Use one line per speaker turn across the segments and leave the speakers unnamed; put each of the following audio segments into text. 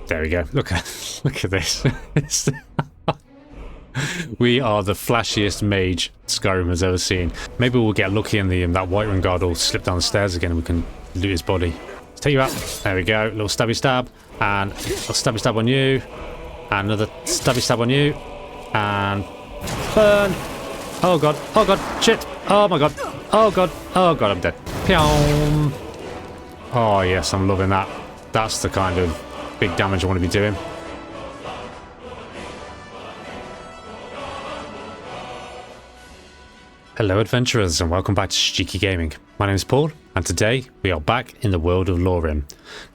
There we go. Look at this. We are the flashiest mage Skyrim has ever seen. Maybe we'll get lucky and that Whiterun guard will slip down the stairs again and we can loot his body. Let's take you out. There we go. Little stabby stab. And a stabby stab on you. And another stabby stab on you. And burn. Oh god. Oh god. Shit. Oh my god. Oh god. Oh god, I'm dead. Pyong. Oh yes, I'm loving that. That's the kind of big damage I want to be doing. Hello adventurers and welcome back to Cheeky Gaming. My name is Paul and today we are back in the world of LoreRim.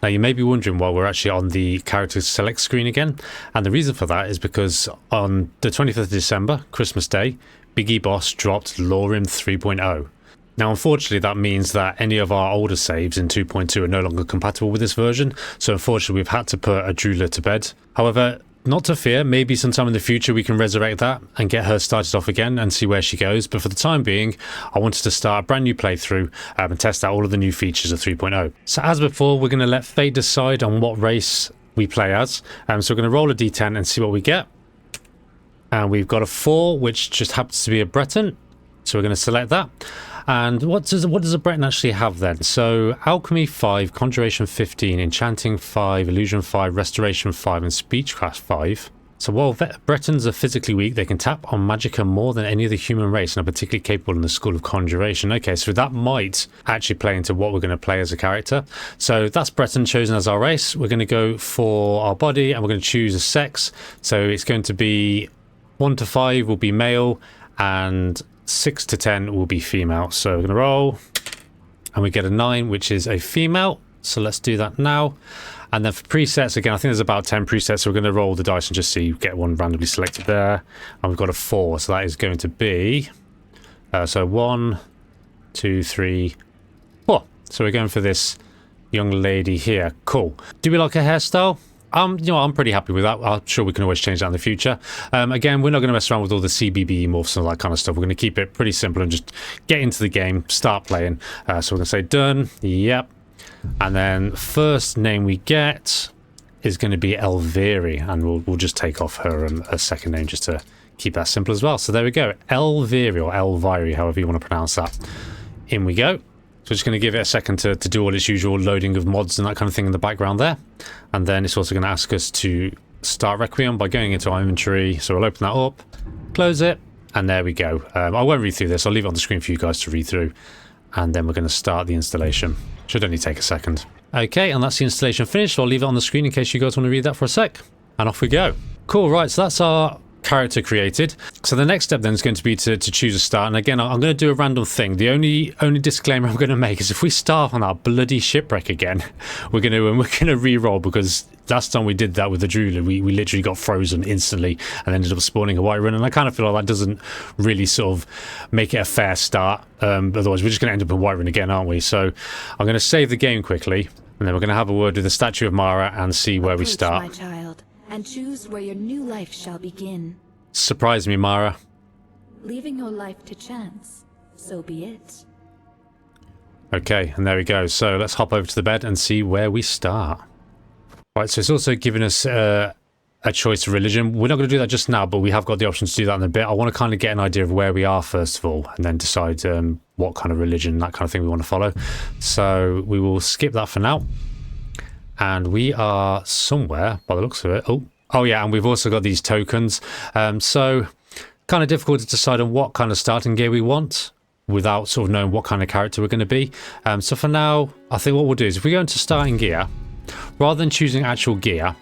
Now you may be wondering why we're actually on the character select screen again, and the reason for that is because on the 25th of December, Christmas Day, Biggie Boss dropped LoreRim 3.0. Now unfortunately that means that any of our older saves in 2.2 are no longer compatible with this version, so unfortunately we've had to put Adrullu to bed. However, not to fear, maybe sometime in the future we can resurrect that and get her started off again and see where she goes, but for the time being I wanted to start a brand new playthrough and test out all of the new features of 3.0. So as before, we're going to let fate decide on what race we play as, so we're going to roll a d10 and see what we get. And we've got a 4 which just happens to be a Breton, so we're going to select that. And what does a Breton actually have then? So Alchemy 5, Conjuration 15, Enchanting 5, Illusion 5, Restoration 5 and Speechcraft 5. So while Bretons are physically weak, they can tap on magicka more than any other human race and are particularly capable in the School of Conjuration. Okay, so that might actually play into what we're going to play as a character. So that's Breton chosen as our race. We're going to go for our body and we're going to choose a sex. So it's going to be 1 to 5 will be male and 6 to 10 will be female. So we're going to roll and we get a 9 which is a female, so let's do that now. And then for presets, again I think there's about 10 presets, so we're going to roll the dice and just see, get one randomly selected there, and we've got a 4, so that is going to be so 1 2 3 4. So we're going for this young lady here. Cool. Do we like her hairstyle? You know, I'm pretty happy with that. I'm sure we can always change that in the future. Again, we're not going to mess around with all the CBB morphs and all that kind of stuff. We're going to keep it pretty simple and just get into the game, start playing. So we're going to say done. Yep. And then first name we get is going to be Elvyrie, and we'll just take off her a second name just to keep that simple as well. So there we go. Elvyrie or Elvyrie, however you want to pronounce that. In we go. So just going to give it a second to do all its usual loading of mods and that kind of thing in the background there. And then it's also going to ask us to start Requiem by going into our inventory. So we'll open that up, close it, and there we go. I won't read through this. I'll leave it on the screen for you guys to read through. And then we're going to start the installation. Should only take a second. Okay, and that's the installation finished. So I'll leave it on the screen in case you guys want to read that for a sec. And off we go. Cool, right, so that's our character created. So the next step then is going to be to choose a start, and again I'm going to do a random thing. The only disclaimer I'm going to make is if we start on that bloody shipwreck again, we're going to re-roll, because last time we did that with the Adrullu, we literally got frozen instantly and ended up spawning a Whiterun, and I kind of feel like that doesn't really sort of make it a fair start. Otherwise we're just going to end up in Whiterun again, aren't we? So I'm going to save the game quickly, and then we're going to have a word with the statue of Mara and see where we start.
My child, and choose where your new life shall begin.
Surprise me, Mara.
Leaving your life to chance, so be it.
Okay, and there we go. So let's hop over to the bed and see where we start. Right, so it's also giving us a choice of religion. We're not going to do that just now, but we have got the option to do that in a bit. I want to kind of get an idea of where we are first of all, and then decide what kind of religion, that kind of thing we want to follow. So we will skip that for now. And we are somewhere, by the looks of it. Oh yeah, and we've also got these tokens. So kind of difficult to decide on what kind of starting gear we want without sort of knowing what kind of character we're going to be. So for now, I think what we'll do is if we go into starting gear, rather than choosing actual gear,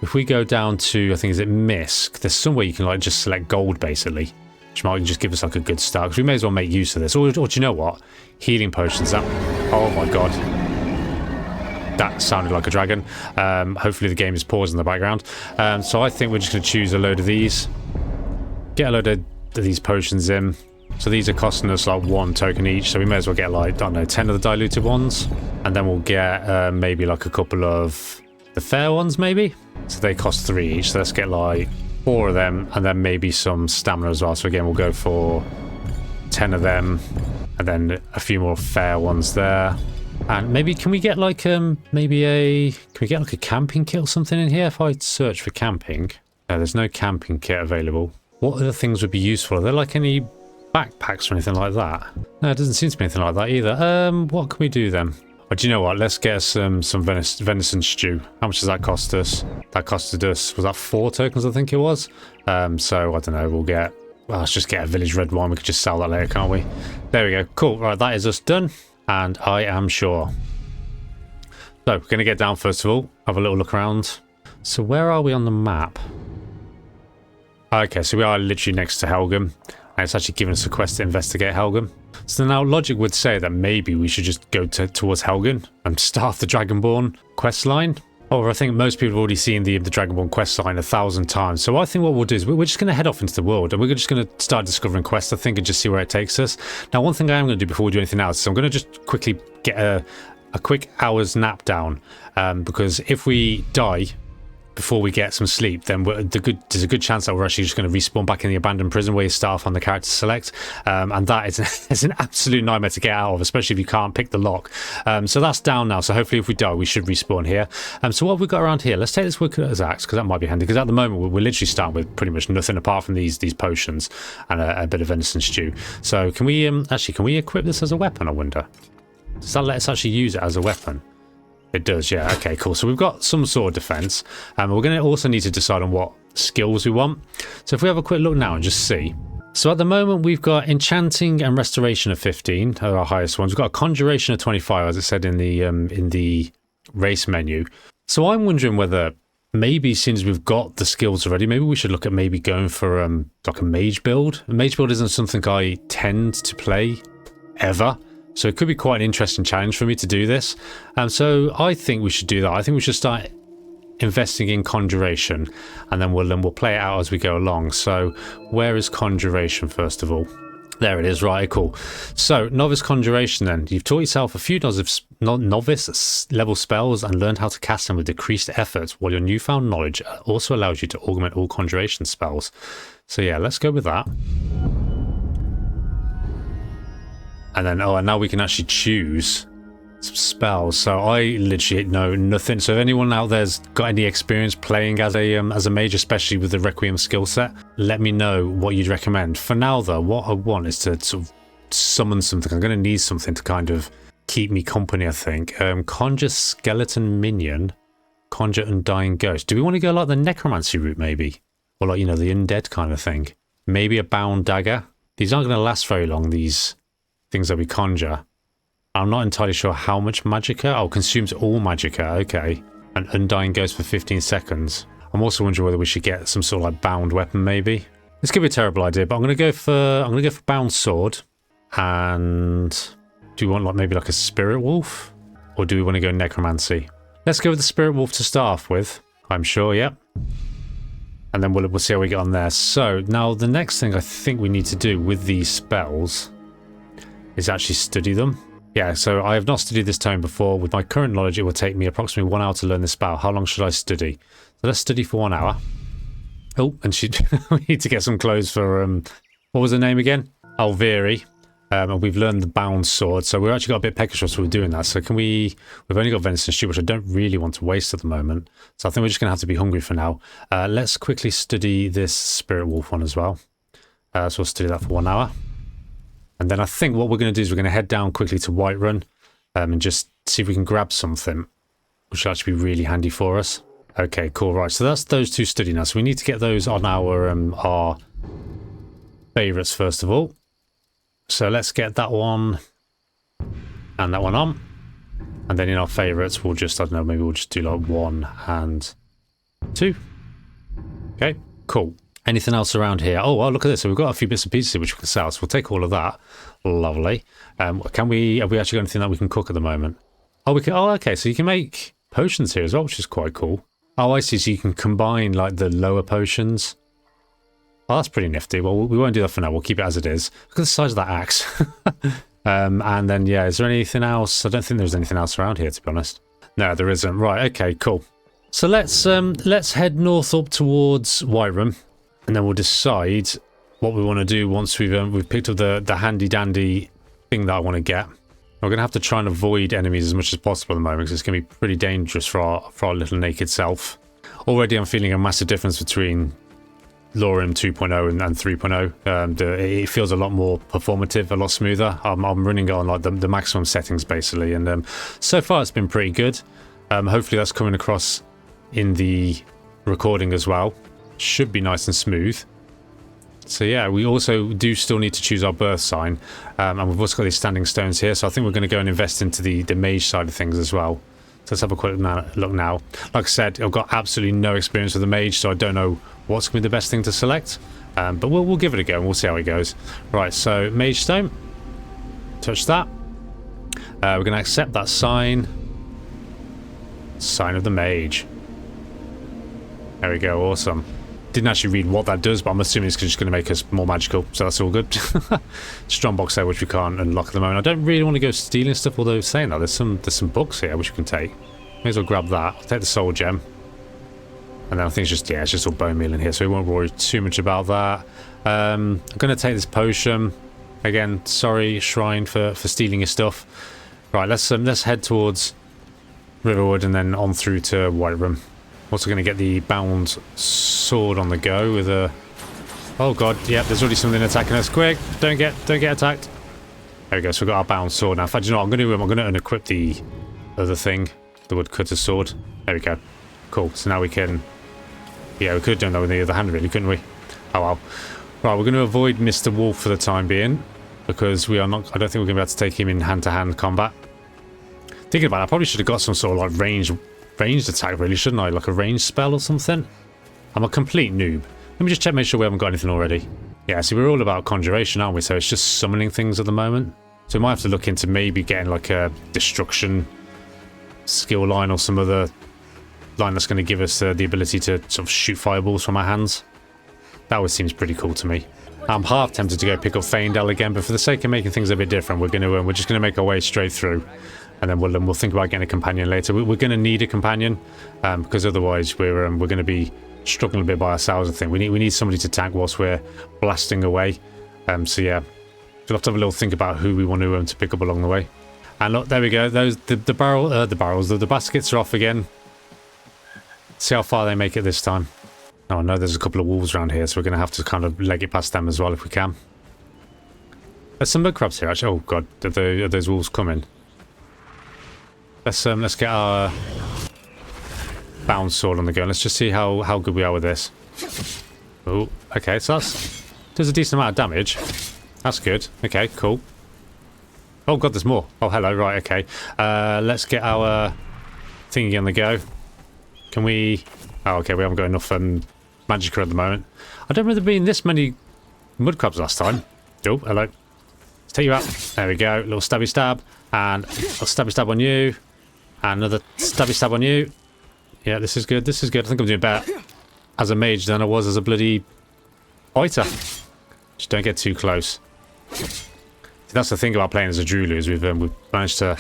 if we go down to, I think is it Misk, there's somewhere you can like just select gold basically, which might just give us like a good start, because we may as well make use of this. Or do you know what? Healing potions. Oh my god. That sounded like a dragon. Hopefully the game is paused in the background. So I think we're just going to choose a load of these. Get a load of these potions in. So these are costing us like 1 token each. So we may as well get like, I don't know, 10 of the diluted ones. And then we'll get maybe like a couple of the fair ones maybe. So they cost 3 each. So let's get like 4 of them. And then maybe some stamina as well. So again, we'll go for 10 of them. And then a few more fair ones there. And maybe, can we get like, can we get like a camping kit or something in here? If I search for camping, no, there's no camping kit available. What other things would be useful? Are there like any backpacks or anything like that? No, it doesn't seem to be anything like that either. What can we do then? Oh, do you know what? Let's get some venison stew. How much does that cost us? That costed us, was that 4 tokens, I think it was? So, I don't know, well, let's just get a village red wine. We could just sell that later, can't we? There we go. Cool. Right, that is us done. And I am sure. So, we're going to get down first of all. Have a little look around. So, where are we on the map? Okay, so we are literally next to Helgum. And it's actually given us a quest to investigate Helgum. So now logic would say that maybe we should just go towards Helgum and start the Dragonborn quest line. However, I think most people have already seen the Dragonborn quest line 1,000 times. So I think what we'll do is we're just going to head off into the world and we're just going to start discovering quests, I think, and just see where it takes us. Now, one thing I am going to do before we do anything else is I'm going to just quickly get a quick hour's nap down. Because if we die before we get some sleep, then there's a good chance that we're actually just going to respawn back in the abandoned prison where you start off on the character select, and that is an absolute nightmare to get out of, especially if you can't pick the lock. So that's down now, so hopefully if we die we should respawn here. So what have we got around here? Let's take this woodcutter's axe, because that might be handy, because at the moment we're literally starting with pretty much nothing apart from these potions and a bit of venison stew. So can we equip this as a weapon, I wonder? Does that let us actually use it as a weapon? It does, yeah. Okay, cool. So we've got some sort of defense. We're going to also need to decide on what skills we want. So if we have a quick look now and just see. So at the moment, we've got enchanting and restoration of 15, are our highest ones. We've got a conjuration of 25, as it said in the race menu. So I'm wondering whether maybe since we've got the skills already, maybe we should look at maybe going for like a mage build. A mage build isn't something I tend to play ever. So it could be quite an interesting challenge for me to do this. So I think we should do that. I think we should start investing in conjuration, and then we'll play it out as we go along. So where is conjuration first of all? There it is. Right, cool. So novice conjuration then. You've taught yourself a few novice level spells and learned how to cast them with decreased effort, while your newfound knowledge also allows you to augment all conjuration spells. So yeah, let's go with that. And then, and now we can actually choose some spells. So I literally know nothing. So if anyone out there's got any experience playing as a mage, especially with the Requiem skill set, let me know what you'd recommend. For now, though, what I want is to sort of summon something. I'm going to need something to kind of keep me company, I think. Conjure skeleton minion, conjure undying ghost. Do we want to go like the necromancy route, maybe? Or like, you know, the undead kind of thing? Maybe a bound dagger. These aren't going to last very long, these things that we conjure. I'm not entirely sure how much magicka. Oh, consumes all magicka. Okay. An undying ghost for 15 seconds. I'm also wondering whether we should get some sort of like bound weapon, maybe. This could be a terrible idea, but I'm gonna go for bound sword. And do we want like maybe like a spirit wolf, or do we want to go necromancy? Let's go with the spirit wolf to start off with. I'm sure. Yep. And then we'll see how we get on there. So now the next thing I think we need to do with these spells is actually study them. Yeah, so I have not studied this tome before. With my current knowledge, it will take me approximately 1 hour to learn this spell. How long should I study? So let's study for 1 hour. Oh, and we need to get some clothes for, what was her name again? Elvyrie. And we've learned the bound sword, so we've actually got a bit peckish while we're doing that. So can we've only got venison stew, which I don't really want to waste at the moment. So I think we're just going to have to be hungry for now. Let's quickly study this spirit wolf one as well. So we'll study that for 1 hour. And then I think what we're going to do is we're going to head down quickly to Whiterun and just see if we can grab something, which will actually be really handy for us. Okay, cool. Right, so that's those two study now. So we need to get those on our favourites first of all. So let's get that one and that one on. And then in our favourites, we'll just, I don't know, maybe we'll just do like 1 and 2. Okay, cool. Anything else around here? Oh, well, look at this. So we've got a few bits and pieces which we can sell. So we'll take all of that. Lovely. Have we actually got anything that we can cook at the moment? Oh, we can. Oh, okay. So you can make potions here as well, which is quite cool. Oh, I see. So you can combine like the lower potions. Oh, that's pretty nifty. Well, we won't do that for now. We'll keep it as it is. Look at the size of that axe. And then, yeah, is there anything else? I don't think there's anything else around here, to be honest. No, there isn't. Right. Okay, cool. So let's head north up towards Whiterun. And then we'll decide what we want to do once we've picked up the handy dandy thing that I want to get. We're going to have to try and avoid enemies as much as possible at the moment because it's going to be pretty dangerous for our little naked self. Already I'm feeling a massive difference between LoreRim 2.0 and 3.0. It feels a lot more performative, a lot smoother. I'm running on like the maximum settings basically, and so far it's been pretty good. Hopefully that's coming across in the recording as well. Should be nice and smooth. So yeah, we also do still need to choose our birth sign, and we've also got these standing stones here, so I think we're going to go and invest into the mage side of things as well. So let's have a quick look now. Like I said, I've got absolutely no experience with the mage, so I don't know what's going to be the best thing to select, but we'll give it a go and we'll see how it goes. Right, so mage stone, touch that. We're going to accept that sign. Sign of the mage. There we go, awesome. Didn't actually read what that does, but I'm assuming it's just going to make us more magical, so that's all good. Strong box there, which we can't unlock at the moment. I don't really want to go stealing stuff, although saying that, there's some books here which we can take. May as well grab that. I'll take the soul gem. And then I think it's just, yeah, it's just all bone meal in here, so we won't worry too much about that. I'm going to take this potion. Again, sorry, Shrine, for stealing your stuff. Right, let's head towards Riverwood and then on through to Whiterun. Also going to get the bound sword on the go with a... Oh god, yeah, there's already something attacking us. Quick, don't get attacked. There we go, so we've got our bound sword now. In fact, you know what, I'm going to unequip the other thing, the woodcutter sword. There we go. Cool, so now we can... Yeah, we could have done that with the other hand really, couldn't we? Oh well. Right, we're going to avoid Mr. Wolf for the time being, because we are not... I don't think we're going to be able to take him in hand-to-hand combat. Thinking about it, I probably should have got some sort of like ranged attack really, shouldn't I? Like a ranged spell or something? I'm a complete noob. Let me just check, make sure we haven't got anything already. Yeah, see, we're all about conjuration, aren't we? So it's just summoning things at the moment. So we might have to look into maybe getting like a destruction skill line or some other line that's going to give us the ability to sort of shoot fireballs from our hands. That always seems pretty cool to me. I'm half tempted to go pick up Faendal again, but for the sake of making things a bit different, we're just going to make our way straight through. And then we'll think about getting a companion later. We're going to need a companion, because otherwise we're going to be struggling a bit by ourselves, I think. We need somebody to tank whilst we're blasting away. So yeah, we'll have to have a little think about who we want to pick up along the way. And look, there we go. The baskets are off again. See how far they make it this time. Oh no, there's a couple of wolves around here, so we're going to have to kind of leg it past them as well if we can. There's some mudcrabs here actually. Oh god, are those wolves coming? Let's get our bound sword on the go. Let's just see how good we are with this. Oh, okay, so does a decent amount of damage. That's good. Okay, cool. Oh god, there's more. Oh hello, right, okay. Let's get our thingy on the go. Can we... Oh, okay, we haven't got enough magicka at the moment. I don't remember there being this many mudcrabs last time. Oh, hello. Let's take you out. There we go. Little stabby stab. And a stabby stab on you. And another stabby stab on you. Yeah, this is good. This is good. I think I'm doing better as a mage than I was as a bloody fighter. Just don't get too close. See, that's the thing about playing as Adrullu, is we've managed to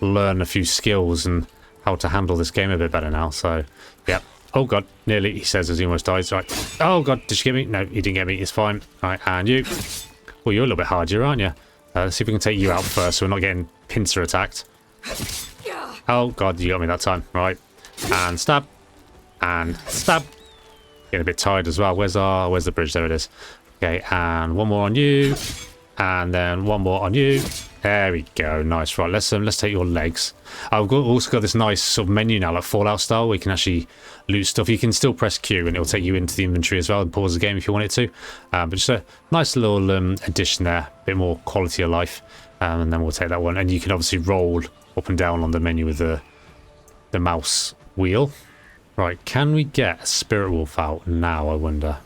learn a few skills and how to handle this game a bit better now. So, yeah. Oh god, nearly, he says as he almost dies. Right. Oh god, did you get me? No, he didn't get me. It's fine. Right, and you. Well, you're a little bit hardier, aren't you? Let's see if we can take you out first so we're not getting pincer attacked. Oh god, you got me that time. Right. And stab. And stab. Getting a bit tired as well. Where's the bridge? There it is. Okay, and one more on you. And then one more on you. There we go. Nice. Right, let's take your legs. I've also got this nice sort of menu now, like Fallout style, where you can actually loot stuff. You can still press Q and it'll take you into the inventory as well and pause the game if you want it to. But just a nice little addition there. A bit more quality of life. And then we'll take that one. And you can obviously roll up and down on the menu with the mouse wheel. Right, can we get a spirit wolf out now, I wonder?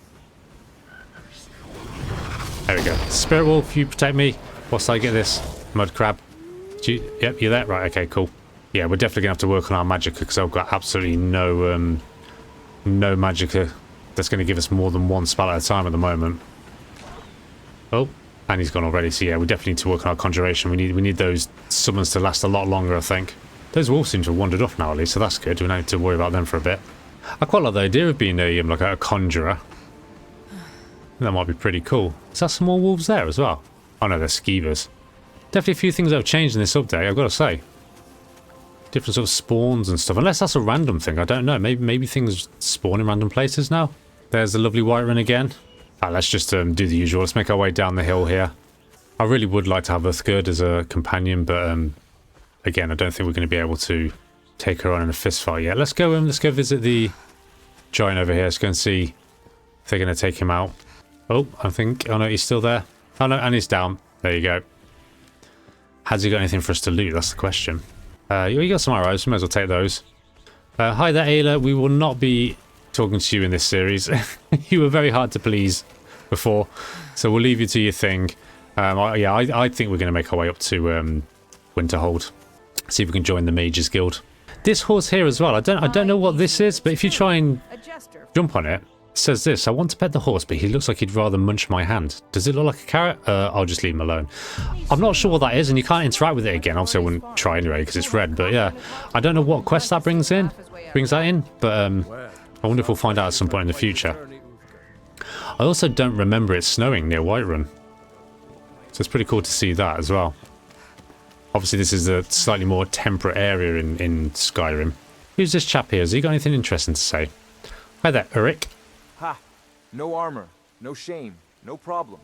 There we go. Spirit wolf, you protect me whilst I get this mudcrab. Yep, you're there? Right, okay, cool. Yeah, we're definitely going to have to work on our magicka because I've got absolutely no magicka that's going to give us more than one spell at a time at the moment. Oh, and he's gone already. So yeah, we definitely need to work on our conjuration. We need those summons to last a lot longer, I think. Those wolves seem to have wandered off now, at least, so that's good. We don't need to worry about them for a bit. I quite like the idea of being like a conjurer. That might be pretty cool. Is that some more wolves there as well? Oh no, they're skeevers. Definitely a few things that have changed in this update, I've got to say. Different sort of spawns and stuff. Unless that's a random thing, I don't know. Maybe things spawn in random places now. There's the lovely Whiterun again. Let's just do the usual. Let's make our way down the hill here. I really would like to have Uthgerd as a companion, but again, I don't think we're going to be able to take her on in a fist fight yet. Let's go visit the giant over here. Let's go and see if they're going to take him out. Oh, oh no, he's still there. Oh no, and he's down. There you go. Has he got anything for us to loot? That's the question. You got some arrows, we might as well take those. Hi there, Ayla. We will not be talking to you in this series. You were very hard to please before, so we'll leave you to your thing. I think we're going to make our way up to Winterhold. See if we can join the Mages Guild. This horse here as well. I don't know what this is, but if you try and jump on it, it says this. I want to pet the horse, but he looks like he'd rather munch my hand. Does it look like a carrot? I'll just leave him alone. I'm not sure what that is, and you can't interact with it again. Obviously, I wouldn't try anyway because it's red. But yeah, I don't know what quest that brings that in. But I wonder if we'll find out at some point in the future. I also don't remember it snowing near Whiterun. So it's pretty cool to see that as well. Obviously, this is a slightly more temperate area in Skyrim. Who's this chap here? Has he got anything interesting to say? Hi there, Ulrich.
Ha! No armor, no shame, no problem.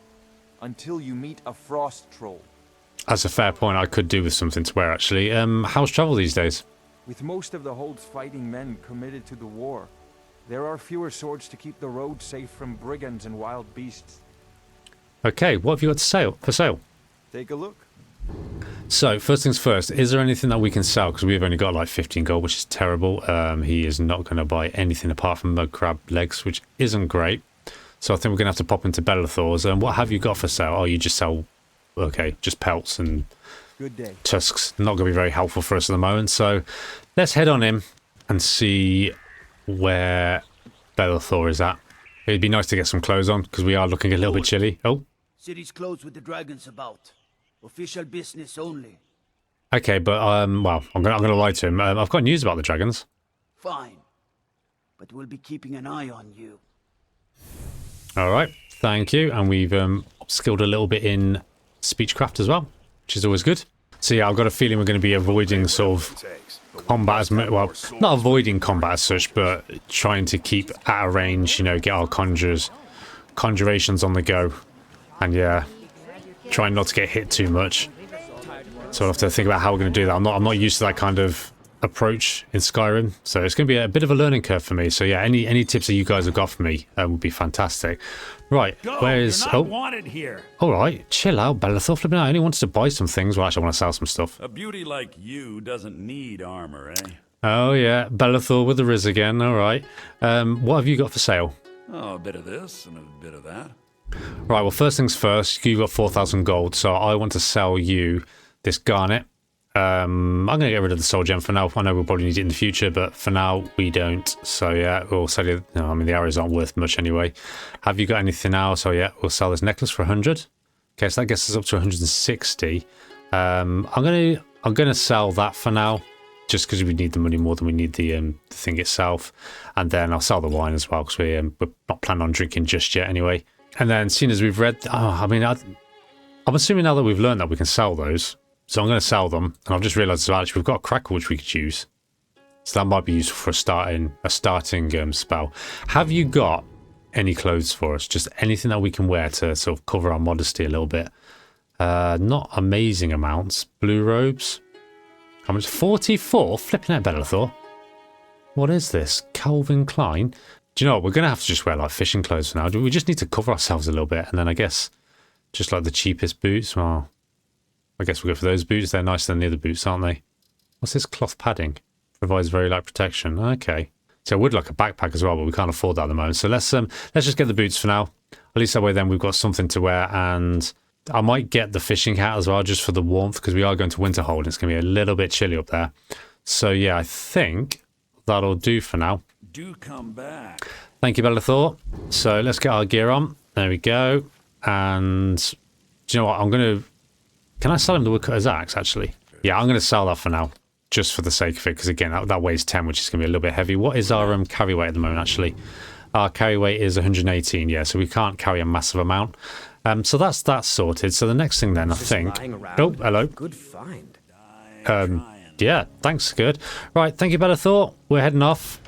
Until you meet a frost troll.
That's a fair point. I could do with something to wear, actually. How's travel these days?
With most of the Hold's fighting men committed to the war, there are fewer swords to keep the road safe from brigands and wild beasts.
Okay, what have you got for sale?
Take a look.
So, first things first, is there anything that we can sell? Because we've only got like 15 gold, which is terrible. He is not going to buy anything apart from mudcrab legs, which isn't great. So I think we're going to have to pop into Bellathor's. And what have you got for sale? Oh, you just sell, okay, just pelts and
good day.
Tusks. Not going to be very helpful for us at the moment. So let's head on in and see where Bellathor is at. It'd be nice to get some clothes on because we are looking a little bit chilly. Oh.
City's closed with the dragons about. Official business only.
Okay, but well, I'm gonna lie to him. I've got news about the dragons.
Fine, but we'll be keeping an eye on you.
All right, thank you. And we've skilled a little bit in speechcraft as well, which is always good. So yeah, I've got a feeling we're going to be avoiding sort of combat as well, not avoiding combat as such, but trying to keep at a range. You know, get our conjurations on the go, and yeah. Trying not to get hit too much. So I'll have to think about how we're going to do that. I'm not used to that kind of approach in Skyrim, so it's going to be a bit of a learning curve for me. So yeah, any tips that you guys have got for me would be fantastic. Right, where is...
You're not wanted here.
All right, chill out, Bellathor. Flipping out. I only wanted to buy some things. Well, actually, I want to sell some stuff.
A beauty like you doesn't need armor, eh?
Oh yeah, Bellathor with the Riz again. All right. What have you got for sale?
Oh, a bit of this and a bit of that.
Right, well, first things first, you got 4,000 gold, so I want to sell you this garnet. I'm going to get rid of the soul gem for now. I know we'll probably need it in the future, but for now, we don't. So, yeah, we'll sell it. No, I mean, the arrows aren't worth much anyway. Have you got anything else? Oh, yeah, we'll sell this necklace for 100. Okay, so that gets us up to 160. I'm going to sell that for now, just because we need the money more than we need the thing itself. And then I'll sell the wine as well, because we're not planning on drinking just yet anyway. And then, seeing as we've read, I'm assuming now that we've learned that we can sell those. So I'm going to sell them. And I've just realised as well, actually, we've got a crackle which we could use. So that might be useful for a starting spell. Have you got any clothes for us? Just anything that we can wear to sort of cover our modesty a little bit. Not amazing amounts. Blue robes. How much? 44? Flipping out Bellathor. What is this? Calvin Klein? Do you know what? We're going to have to just wear like fishing clothes for now. We just need to cover ourselves a little bit. And then I guess just like the cheapest boots. Well, I guess we'll go for those boots. They're nicer than the other boots, aren't they? What's this? Cloth padding. Provides very light protection. Okay. So I would like a backpack as well, but we can't afford that at the moment. So let's just get the boots for now. At least that way then we've got something to wear. And I might get the fishing hat as well, just for the warmth, because we are going to Winterhold and it's going to be a little bit chilly up there. So yeah, I think that'll do for now.
Do come back.
Thank you, Bellathor. So let's get our gear on. There we go. And do you know what? Can I sell him the woodcutter's axe, actually? Yeah, I'm going to sell that for now, just for the sake of it, because again, that weighs 10, which is going to be a little bit heavy. What is our carry weight at the moment, actually? Our carry weight is 118, yeah, so we can't carry a massive amount. So that's that sorted. So the next thing then, I think... Oh, hello.
Good find.
Yeah, thanks, good. Right, thank you, Better Thought. We're heading off.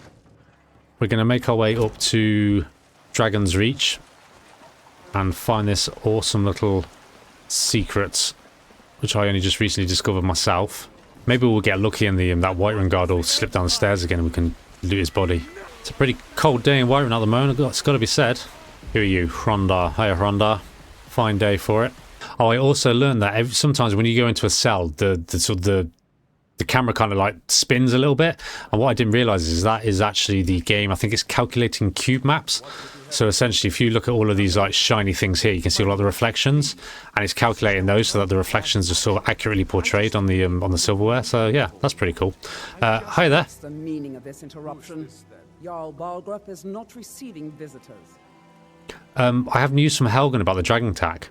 We're going to make our way up to Dragon's Reach and find this awesome little secret, which I only just recently discovered myself. Maybe we'll get lucky and that Whiterun guard will slip down the stairs again and we can loot his body. It's a pretty cold day in Whiterun at the moment, it's got to be said. Who are you? Hrondar. Hiya, Hrondar. Fine day for it. Oh, I also learned that sometimes when you go into a cell, the camera kind of like spins a little bit. And what I didn't realize is that is actually the game. I think it's calculating cube maps. So essentially, if you look at all of these like shiny things here, you can see all of the reflections, and it's calculating those so that the reflections are sort of accurately portrayed on the silverware. So yeah, that's pretty cool. Hi there.
What's the meaning of this interruption? Jarl Balgrup is not receiving visitors.
I have news from Helgen about the dragon attack.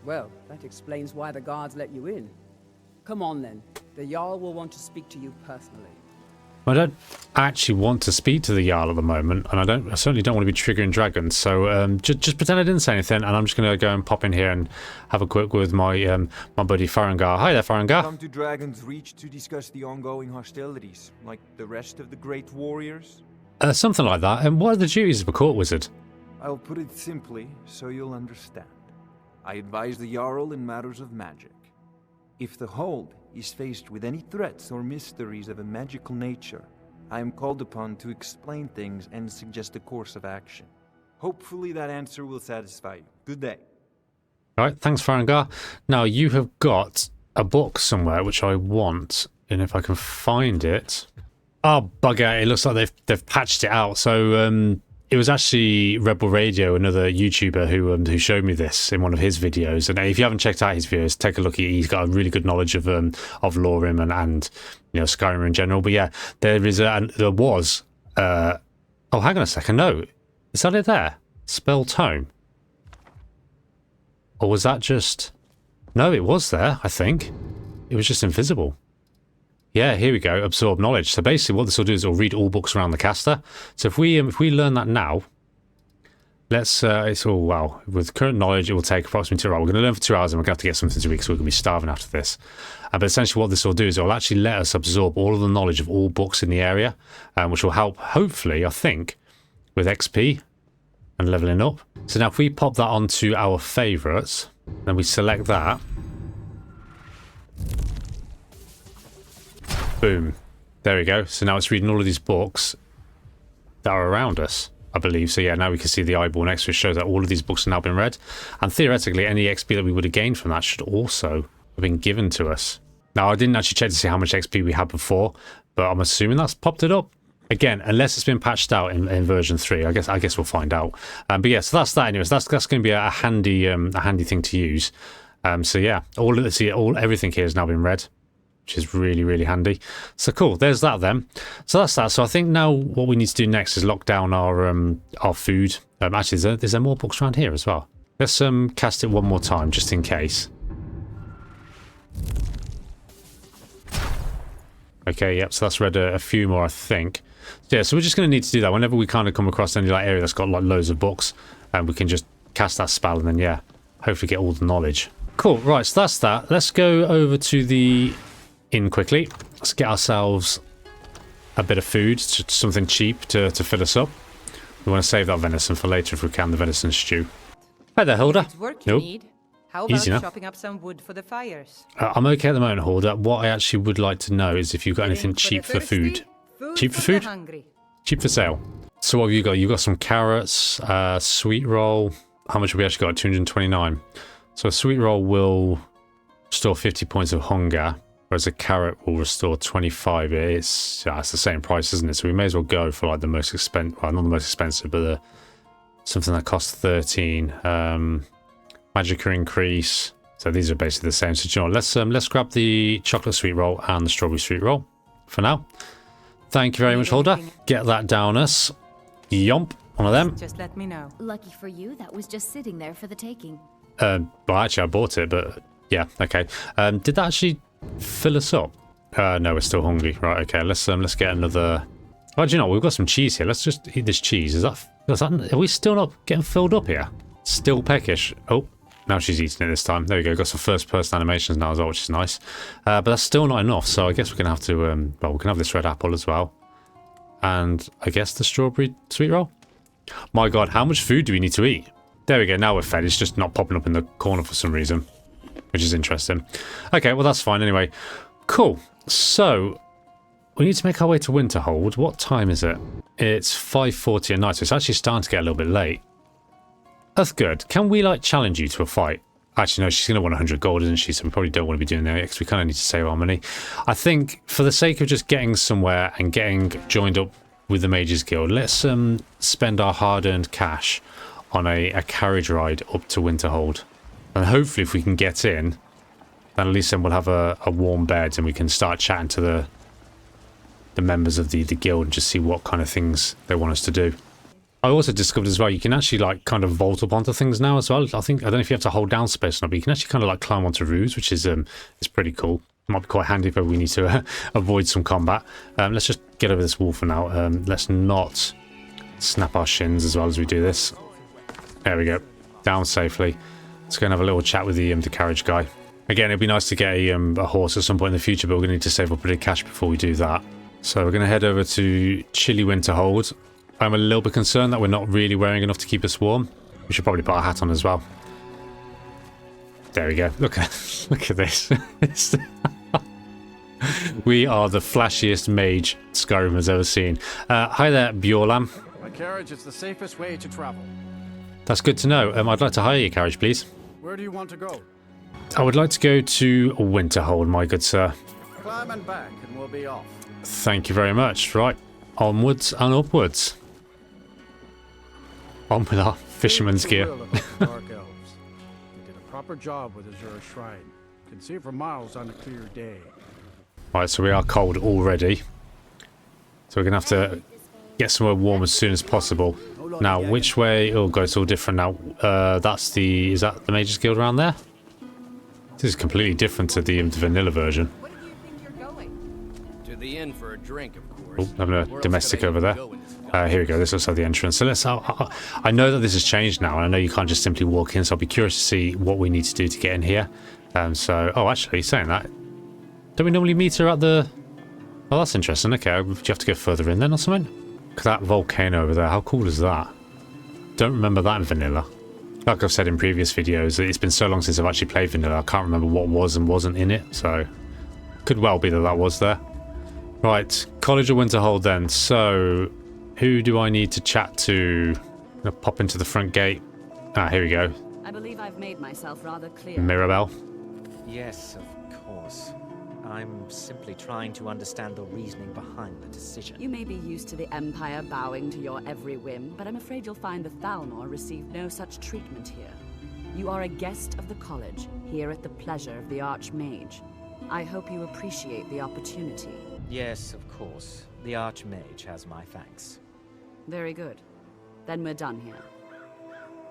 Well, that explains why the guards let you in. Come on then. The Jarl will want to speak to you personally.
I don't actually want to speak to the Jarl at the moment, and I certainly don't want to be triggering dragons. So just pretend I didn't say anything, and I'm just going to go and pop in here and have a quick word with my my buddy Farengar. Hi there, Farengar.
Come to Dragon's Reach to discuss the ongoing hostilities, like the rest of the great warriors.
Something like that. And what are the duties of a court wizard?
I'll put it simply so you'll understand. I advise the Jarl in matters of magic. If the Hold is faced with any threats or mysteries of a magical nature, I am called upon to explain things and suggest a course of action. Hopefully that answer will satisfy you. Good day.
All right, thanks, Farengar. Now, you have got a book somewhere which I want, and if I can find it... Oh, bugger, it looks like they've patched it out. So, it was actually Rebel Radio, another YouTuber who showed me this in one of his videos. And if you haven't checked out his videos, take a look. He's got a really good knowledge of LoreRim and you know, Skyrim in general. But yeah, there was. Oh, hang on a second. No, is that it there? Spell tome. Or was that just? No, it was there. I think it was just invisible. Yeah, here we go. Absorb knowledge. So basically, what this will do is it'll read all books around the caster. So if we learn that now, let's. It's all wow. With current knowledge, it will take approximately 2 hours. We're going to learn for 2 hours, and we're going to have to get something to eat, so we're going to be starving after this. But essentially, what this will do is it will actually let us absorb all of the knowledge of all books in the area, which will help, hopefully, I think, with XP and leveling up. So now, if we pop that onto our favourites, then we select that. Boom. There we go. So now it's reading all of these books that are around us, I believe. So yeah, now we can see the eyeball next to it shows that all of these books have now been read. And theoretically, any XP that we would have gained from that should also have been given to us. Now, I didn't actually check to see how much XP we had before, but I'm assuming that's popped it up. Again, unless it's been patched out in version 3, I guess we'll find out. But yeah, so that's that anyways. That's going to be a handy thing to use. So yeah, everything here has now been read, which is really, really handy. So cool, there's that then. So that's that. So I think now what we need to do next is lock down our food. Actually, is there more books around here as well? Let's cast it one more time, just in case. Okay, yep, so that's read a few more, I think. So yeah, so we're just going to need to do that. Whenever we kind of come across any like area that's got like loads of books, and we can just cast that spell and then, yeah, hopefully get all the knowledge. Cool, right, so that's that. Let's go over to the inn quickly. Let's get ourselves a bit of food, something cheap to fill us up. We want to save that venison for later if we can, the venison stew. Hi there, Hilda.
It's work you need. How about
Easy,
chopping up some wood for the fires?
I'm okay at the moment, Hilda. What I actually would like to know is if you've got anything cheap for food. Cheap for food? Cheap for sale. So what have you got? You've got some carrots, sweet roll. How much have we actually got? 229. So a sweet roll will restore 50 points of hunger, whereas a carrot will restore 25. It's the same price, isn't it? So we may as well go for like the most expensive, well, not the most expensive, but something that costs 13. Magic increase. So these are basically the same. So you know what, let's grab the chocolate sweet roll and the strawberry sweet roll for now. Thank you very much, Holder. Get that down us. Yomp. One of them.
Just let me know.
Lucky for you, that was just sitting there for the taking.
Well, actually, I bought it, but yeah, okay. Did that actually fill us up? No, we're still hungry. Right, okay. Let's get another. Oh, do you know we've got some cheese here? Let's just eat this cheese. Is that? Are we still not getting filled up here? Still peckish. Oh, Now she's eating it this time. There we go. Got some first-person animations now as well, which is nice. But that's still not enough, so I guess we're going to have to... well, we can have this red apple as well. And I guess the strawberry sweet roll. My god, how much food do we need to eat? There we go. Now we're fed. It's just not popping up in the corner for some reason, which is interesting. Okay, well, that's fine anyway. Cool. So, we need to make our way to Winterhold. What time is it? It's 5:40 at night, so it's actually starting to get a little bit late. That's good. Can we, like, challenge you to a fight? Actually, no, she's going to want 100 gold, isn't she? So we probably don't want to be doing that because we kind of need to save our money. I think for the sake of just getting somewhere and getting joined up with the Mages Guild, let's spend our hard-earned cash on a carriage ride up to Winterhold. And hopefully if we can get in, then at least then we'll have a warm bed and we can start chatting to the members of the guild and just see what kind of things they want us to do. I also discovered as well, you can actually like kind of vault up onto things now as well. I don't know if you have to hold down space or not, but you can actually kind of like climb onto roofs, which is pretty cool. Might be quite handy if we need to avoid some combat. Let's just get over this wall for now. Let's not snap our shins as well as we do this. There we go. Down safely. Let's go and have a little chat with the carriage guy. Again, it'd be nice to get a horse at some point in the future, but we're going to need to save up a bit of cash before we do that. So we're going to head over to chilly Winterhold. I'm a little bit concerned that we're not really wearing enough to keep us warm. We should probably put our hat on as well. There we go. Look at this. We are the flashiest mage Skyrim has ever seen. Hi there, Bjorlam.
My carriage is the safest way to travel.
That's good to know. I'd like to hire your carriage, please.
Where do you want to go?
I would like to go to Winterhold, my good sir.
Climb and back, and we'll be off.
Thank you very much. Right, onwards and upwards. On with our fisherman's gear.
Dark elves. We did a proper job with Azure Shrine. Can see it for miles on a clear day.
Right, so we are cold already. So we're going to have to get somewhere warm as soon as possible. Now, which way? Oh, God, it's all different now. Is that the Mages Guild around there? This is completely different to the vanilla version.
Where do you think you're going?
To the inn for a drink, of course.
Oh, having a domestic over there. Here we go. This looks like the entrance. So let's. I know that this has changed now, and I know you can't just simply walk in. So I'll be curious to see what we need to do to get in here. Actually, saying that, don't we normally meet her at the? Oh, that's interesting. Okay, do you have to go further in then or something? Look at that volcano over there. How cool is that? Don't remember that in vanilla. Like I've said in previous videos, it's been so long since I've actually played vanilla. I can't remember what was and wasn't in it. So could well be that was there. Right, College of Winterhold then. So who do I need to chat to? I'm gonna pop into the front gate. Here we go.
I believe I've made myself rather clear.
Mirabelle.
Yes, of course. I'm simply trying to understand the reasoning behind the decision.
You may be used to the Empire bowing to your every whim, but I'm afraid you'll find the Thalmor received no such treatment here. You are a guest of the college, here at the pleasure of the Archmage. I hope you appreciate the opportunity.
Yes, of course. The Archmage has my thanks.
Very good. Then we're done here.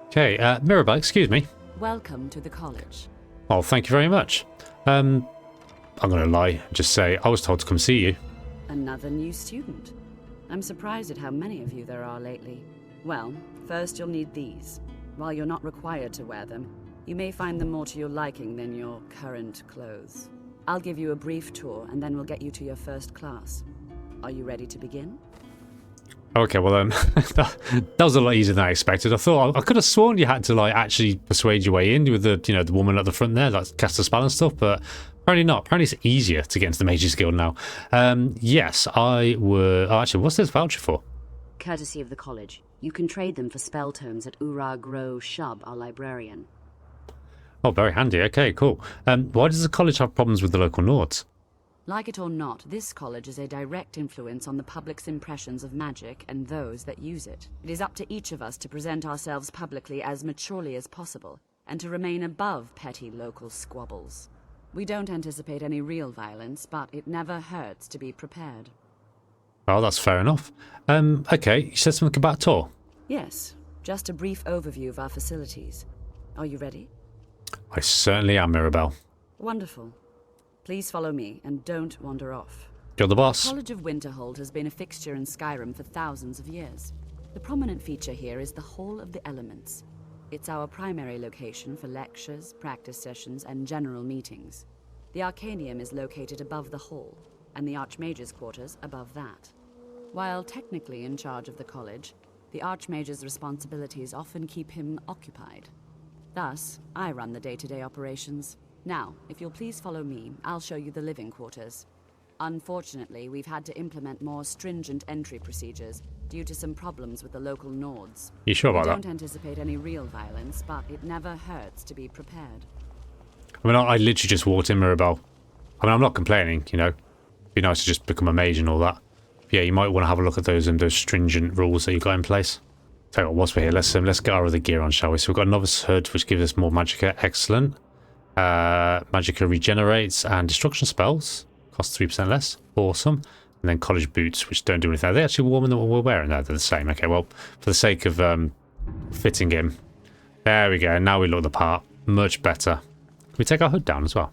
Okay, Mirabelle, excuse me.
Welcome to the college.
Oh, thank you very much. I'm going to lie and just say I was told to come see you.
Another new student. I'm surprised at how many of you there are lately. Well, first you'll need these. While you're not required to wear them, you may find them more to your liking than your current clothes. I'll give you a brief tour and then we'll get you to your first class. Are you ready to begin?
Okay, well that was a lot easier than I expected. I thought I could have sworn you had to like actually persuade your way in with the woman at the front there, like cast a spell and stuff, but apparently not. Apparently it's easier to get into the Mages Guild now. Yes, I would. Oh, actually, what's this voucher for?
Courtesy of the college. You can trade them for spell tomes at Urag Gro Shub, our librarian.
Oh, very handy. Okay, cool. Why does the college have problems with the local Nords?
Like it or not, this college is a direct influence on the public's impressions of magic and those that use it. It is up to each of us to present ourselves publicly as maturely as possible, and to remain above petty local squabbles. We don't anticipate any real violence, but it never hurts to be prepared.
Oh, that's fair enough. Okay, you said something about a tour?
Yes, just a brief overview of our facilities. Are you ready?
I certainly am, Mirabelle.
Wonderful. Please follow me, and don't wander off.
You're the boss.
The College of Winterhold has been a fixture in Skyrim for thousands of years. The prominent feature here is the Hall of the Elements. It's our primary location for lectures, practice sessions, and general meetings. The Arcanium is located above the hall, and the Archmage's quarters above that. While technically in charge of the college, the Archmage's responsibilities often keep him occupied. Thus, I run the day-to-day operations. Now, if you'll please follow me, I'll show you the living quarters. Unfortunately, we've had to implement more stringent entry procedures due to some problems with the local Nords.
You sure about that?
We don't anticipate any real violence, but it never hurts to be prepared.
I mean, I literally just walked in Mirabelle. I mean, I'm not complaining, you know. It'd be nice to just become a mage and all that. But yeah, you might want to have a look at those stringent rules that you got in place. Tell you what, whilst we're here, let's get our other gear on, shall we? So we've got Novice Hood, which gives us more Magicka. Excellent. Magicka regenerates and destruction spells. Cost 3% less. Awesome. And then college boots, which don't do anything. Are they actually warmer than what we're wearing? No, they're the same. Okay, well, for the sake of fitting in. There we go. Now we look the part. Much better. Can we take our hood down as well?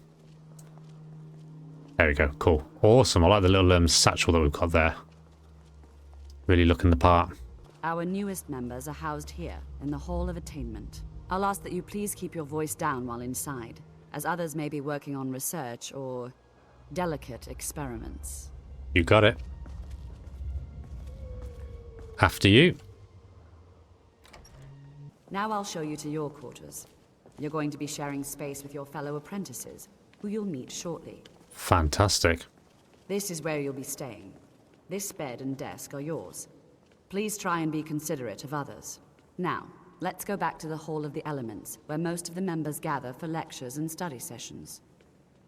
There we go. Cool. Awesome. I like the little satchel that we've got there. Really looking the part.
Our newest members are housed here, in the Hall of Attainment. I'll ask that you please keep your voice down while inside, as others may be working on research or delicate experiments.
You got it. After you.
Now I'll show you to your quarters. You're going to be sharing space with your fellow apprentices, who you'll meet shortly.
Fantastic.
This is where you'll be staying. This bed and desk are yours. Please try and be considerate of others. Now, let's go back to the Hall of the Elements, where most of the members gather for lectures and study sessions.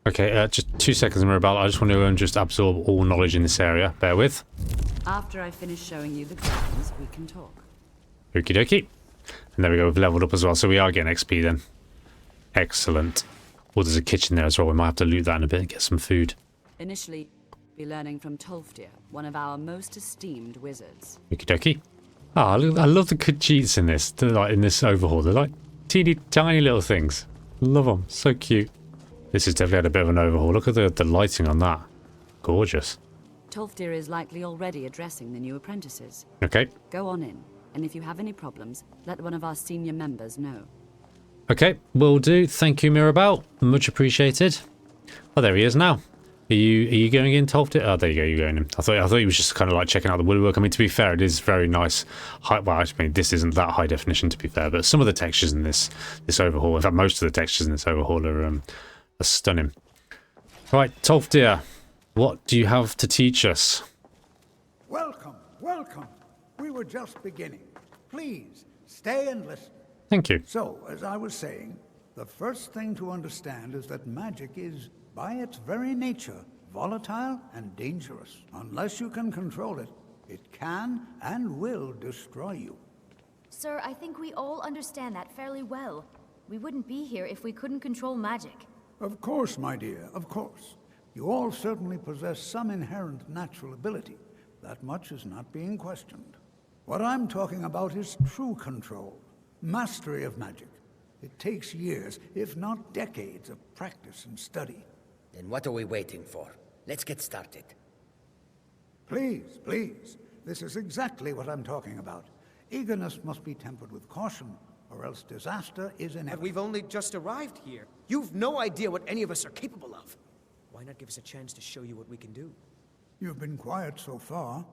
Okay, just 2 seconds, Mirabelle. I just want to just absorb all knowledge in this area. Bear with.
After I finish showing you the gardens, we can talk.
Okie dokie. And there we go, we've leveled up as well, so we are getting XP then. Excellent. Oh, there's a kitchen there as well. We might have to loot that in a bit and get some food.
Initially, be learning from Tolfdir, one of our most esteemed wizards.
Okie dokie. Ah, I love the cheats in this. They're like in this overhaul. They're like teeny tiny little things. Love them. So cute. This has definitely had a bit of an overhaul. Look at the lighting on that. Gorgeous.
Tolfdir is likely already addressing the new apprentices.
Okay.
Go on in, and if you have any problems, let one of our senior members know.
Okay, will do. Thank you, Mirabelle. Much appreciated. Oh, there he is now. Are you going in, Tolfdir? Oh, there you go. You're going in. I thought he was just kind of like checking out the woodwork. I mean, to be fair, it is very nice. Well, I mean, this isn't that high definition, to be fair, but some of the textures in this overhaul, in fact, most of the textures in this overhaul are stunning. Right, Tolfdir, what do you have to teach us?
Welcome, welcome. We were just beginning. Please, stay and listen.
Thank you.
So, as I was saying, the first thing to understand is that magic is, by its very nature, volatile and dangerous. Unless you can control it, it can and will destroy you.
Sir, I think we all understand that fairly well. We wouldn't be here if we couldn't control magic.
Of course, my dear, of course. You all certainly possess some inherent natural ability. That much is not being questioned. What I'm talking about is true control, mastery of magic. It takes years, if not decades, of practice and study.
Then what are we waiting for? Let's get started.
Please, please. This is exactly what I'm talking about. Eagerness must be tempered with caution, or else disaster is inevitable.
But we've only just arrived here. You've no idea what any of us are capable of. Why not give us a chance to show you what we can do?
You've been quiet so far.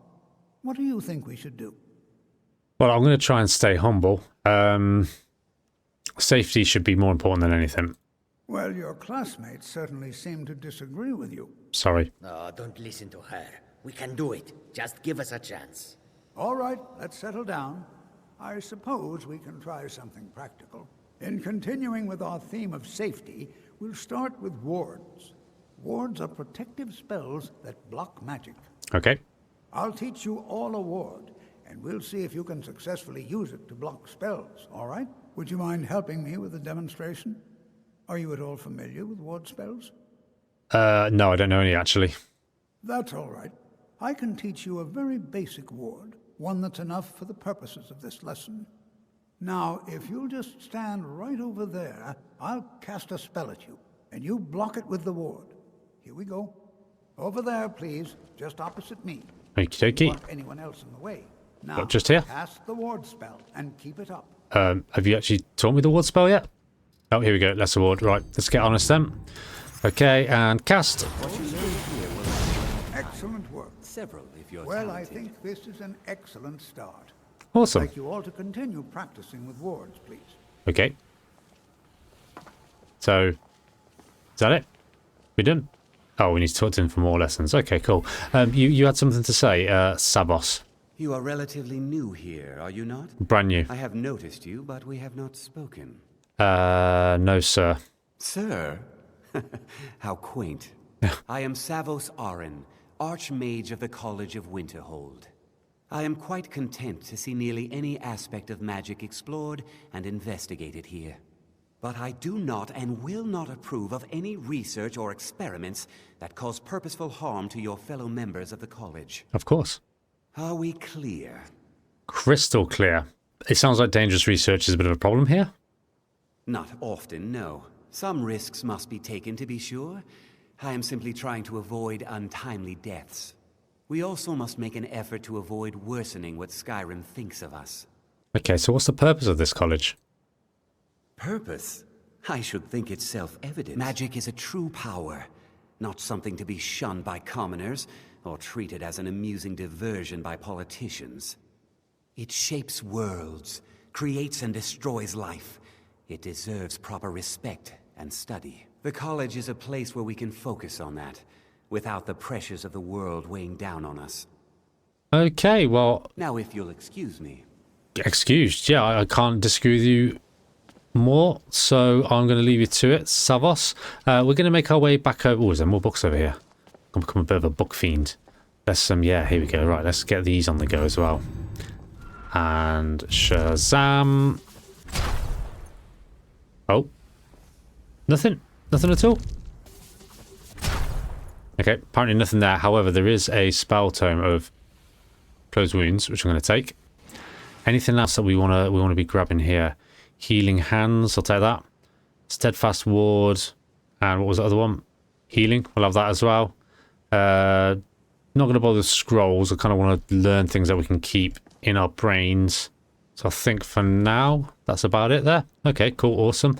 What do you think we should do?
Well, I'm going to try and stay humble. Safety should be more important than anything.
Well, your classmates certainly seem to disagree with you.
Sorry.
Oh, don't listen to her. We can do it. Just give us a chance.
All right, let's settle down. I suppose we can try something practical. In continuing with our theme of safety, we'll start with wards. Wards are protective spells that block magic.
Okay.
I'll teach you all a ward, and we'll see if you can successfully use it to block spells, all right? Would you mind helping me with the demonstration? Are you at all familiar with ward spells?
No, I don't know any, actually.
That's all right. I can teach you a very basic ward, one that's enough for the purposes of this lesson. Now, if you'll just stand right over there, I'll cast a spell at you, and you block it with the ward. Here we go. Over there, please, just opposite me.
Okie dokie.
Don't want anyone else in the way. Now,
What, just here?
cast the ward spell and keep it up.
Have you actually taught me the ward spell yet? Oh, here we go. Lesser ward. Right, let's get honest then. Okay, and cast.
Excellent work.
Several, if you're
Well,
talented.
I think this is an excellent start.
Awesome.
I'd like you all to continue practicing with wards, please.
Okay. So, is that it? We done? Oh, we need to talk to him for more lessons. Okay, cool. You had something to say, Sabos.
You are relatively new here, are you not?
Brand new.
I have noticed you, but we have not spoken.
No, sir.
Sir? How quaint. I am Savos Arin, Archmage of the College of Winterhold. I am quite content to see nearly any aspect of magic explored and investigated here. But I do not and will not approve of any research or experiments that cause purposeful harm to your fellow members of the college.
Of course.
Are we clear?
Crystal clear. It sounds like dangerous research is a bit of a problem here.
Not often, no. Some risks must be taken to be sure. I am simply trying to avoid untimely deaths. We also must make an effort to avoid worsening what Skyrim thinks of us.
Okay, so what's the purpose of this college?
Purpose? I should think it's self-evident. Magic is a true power, not something to be shunned by commoners or treated as an amusing diversion by politicians. It shapes worlds, creates and destroys life. It deserves proper respect and study. The college is a place where we can focus on that, without the pressures of the world weighing down on us.
Okay, well...
Now, if you'll excuse me.
Excused, yeah, I can't disagree with you more, so I'm going to leave you to it, Savos. We're going to make our way back over... Oh, is there more books over here? I'm become a bit of a book fiend. Let's, yeah, here we go. Right, let's get these on the go as well. And Shazam. Oh. Nothing. Nothing at all. Okay, apparently nothing there. However, there is a spell tome of closed wounds, which I'm going to take. Anything else that we want to be grabbing here? Healing hands, I'll take that. Steadfast ward, and what was the other one? Healing, we'll have that as well. Not going to bother with scrolls. I kind of want to learn things that we can keep in our brains. So I think for now, that's about it there. Okay, cool, awesome.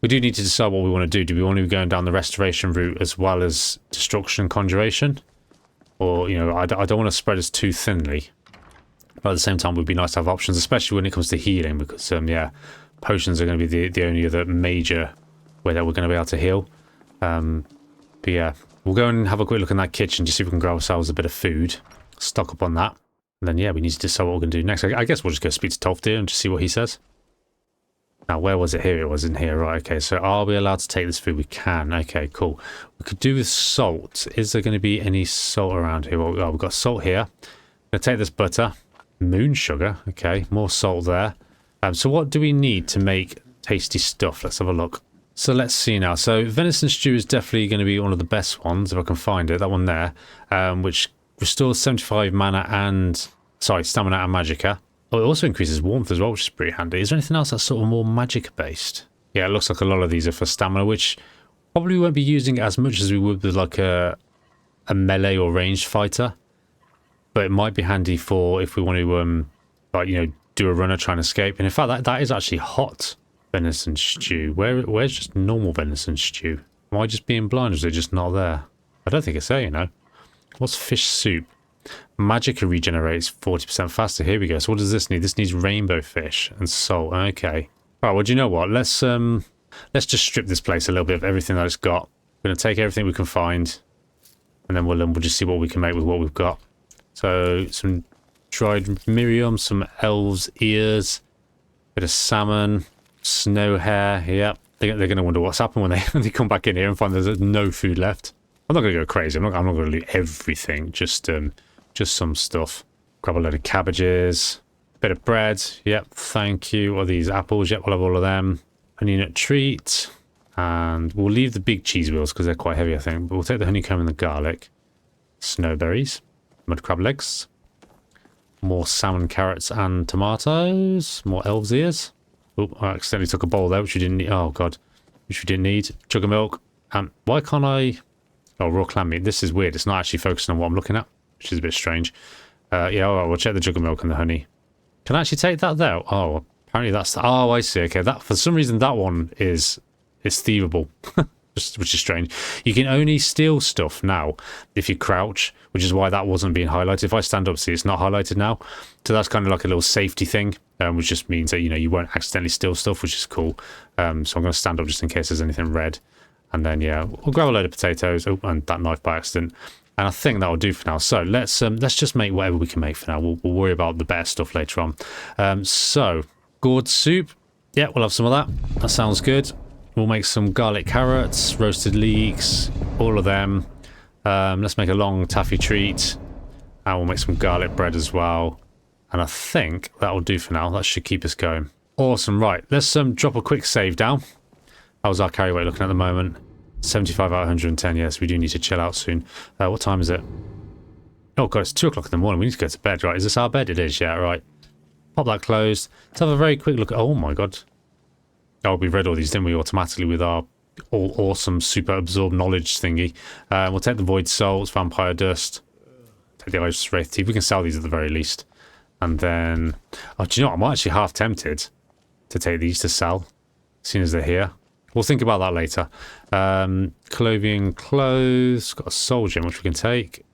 We do need to decide what we want to do. Do we want to be going down the restoration route as well as destruction and conjuration? Or, you know, I don't want to spread us too thinly. But at the same time, it would be nice to have options, especially when it comes to healing, because, yeah, potions are going to be the only other major way that we're going to be able to heal. But yeah, we'll go and have a quick look in that kitchen to see if we can grab ourselves a bit of food, stock up on that. And then, yeah, we need to decide what we're going to do next. I guess we'll just go speak to Tolfdir and just see what he says. Now, where was it? Here it was, in here. Right, okay. So are we allowed to take this food? We can. Okay, cool. We could do with salt. Is there going to be any salt around here? Well, we've got salt here. I'm going to take this butter. Moon sugar. Okay, more salt there. So what do we need to make tasty stuff? Let's have a look. So let's see now. So venison stew is definitely going to be one of the best ones, if I can find it. That one there, which restores 75 mana and... Sorry, stamina and magicka. Oh, it also increases warmth as well, which is pretty handy. Is there anything else that's sort of more magic-based? Yeah, it looks like a lot of these are for stamina, which probably won't be using as much as we would with like a melee or ranged fighter. But it might be handy for if we want to, like, you know, do a runner trying to escape. And in fact, that is actually hot venison stew. Where's just normal venison stew? Am I just being blind or is it just not there? I don't think it's there, you know. What's fish soup? Magicka regenerates 40% faster. Here we go. So what does this need? This needs rainbow fish and salt. Okay. All right, well, do you know what? Let's just strip this place a little bit of everything that it's got. We're going to take everything we can find, and then we'll just see what we can make with what we've got. So some dried miriam, some elves' ears, bit of salmon, snow hare. Yep, they're going to wonder what's happened when they come back in here and find there's no food left. I'm not going to go crazy. I'm not going to loot everything. Just some stuff. Grab a load of cabbages, bit of bread. Yep, thank you. What are these? Apples. Yep, we'll have all of them. Honey nut treat, and we'll leave the big cheese wheels because they're quite heavy, I think. But we'll take the honeycomb and the garlic. Snowberries, mudcrab legs, more salmon, carrots, and tomatoes. More elves' ears. Oh, I accidentally took a bowl there, which we didn't need. Oh god, which we didn't need. Jug of milk. Why can't I? Oh, raw clam meat. This is weird. It's not actually focusing on what I'm looking at, which is a bit strange. Yeah, all right, we'll check the jug of milk and the honey. Can I actually take that there? Oh, apparently that's... Oh, I see. Okay, that for some reason that one is thievable, which is strange. You can only steal stuff now if you crouch, which is why that wasn't being highlighted. If I stand up, see, it's not highlighted now. So that's kind of like a little safety thing, which just means that, you know, you won't accidentally steal stuff, which is cool. So I'm going to stand up just in case there's anything red. And then, yeah, we'll grab a load of potatoes. Oh, and that knife by accident. And I think that'll do for now. So let's just make whatever we can make for now. We'll worry about the better stuff later on. So, gourd soup. Yeah, we'll have some of that. That sounds good. We'll make some garlic carrots, roasted leeks, all of them. Let's make a long taffy treat. And we'll make some garlic bread as well. And I think that'll do for now. That should keep us going. Awesome. Right, let's drop a quick save down. How's our carry weight looking at the moment? 75 out of 110. Yes, we do need to chill out soon. What time is it? Oh god, it's 2 o'clock in the morning. We need to go to bed, right? Is this our bed? It is, yeah, right. Pop that closed. Let's have a very quick look at... Oh my god. Oh, we read all these, didn't we, automatically with our all awesome super absorb knowledge thingy. We'll take the void salts, vampire dust. Take the iris wraith teeth. We can sell these at the very least. And then... Oh, do you know what? I'm actually half tempted to take these to sell, seeing as they're here. We'll think about that later. Clovian clothes. Got a soul gem, which we can take.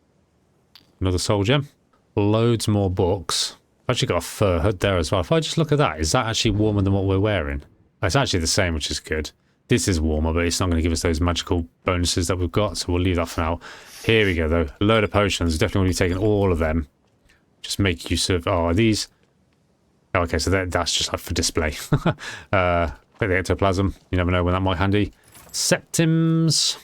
Another soul gem. Loads more books. I've actually got a fur hood there as well. If I just look at that, is that actually warmer than what we're wearing? It's actually the same, which is good. This is warmer, but it's not going to give us those magical bonuses that we've got, so we'll leave that for now. Here we go, though. A load of potions. Definitely will be taking all of them. Just make use of... Oh, are these... Oh, okay, so that's just like for display. Take the ectoplasm. You never know when that might handy. Septims.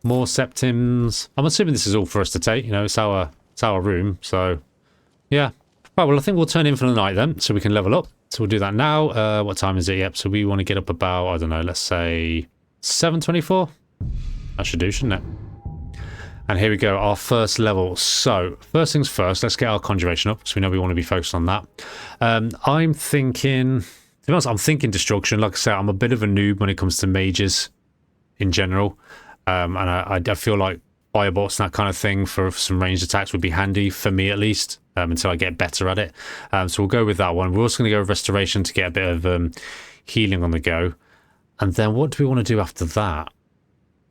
More septims. I'm assuming this is all for us to take. You know, it's our room. So, yeah. Right, well, I think we'll turn in for the night then, so we can level up. So we'll do that now. What time is it? Yep, so we want to get up about, I don't know, let's say 7:24. That should do, shouldn't it? And here we go, our first level. So, first things first, let's get our conjuration up, because we know we want to be focused on that. I'm thinking... To be honest, I'm thinking destruction. Like I said, I'm a bit of a noob when it comes to mages in general. And I feel like firebots and that kind of thing for some ranged attacks would be handy, for me at least, until I get better at it. So we'll go with that one. We're also going to go with restoration to get a bit of healing on the go. And then what do we want to do after that?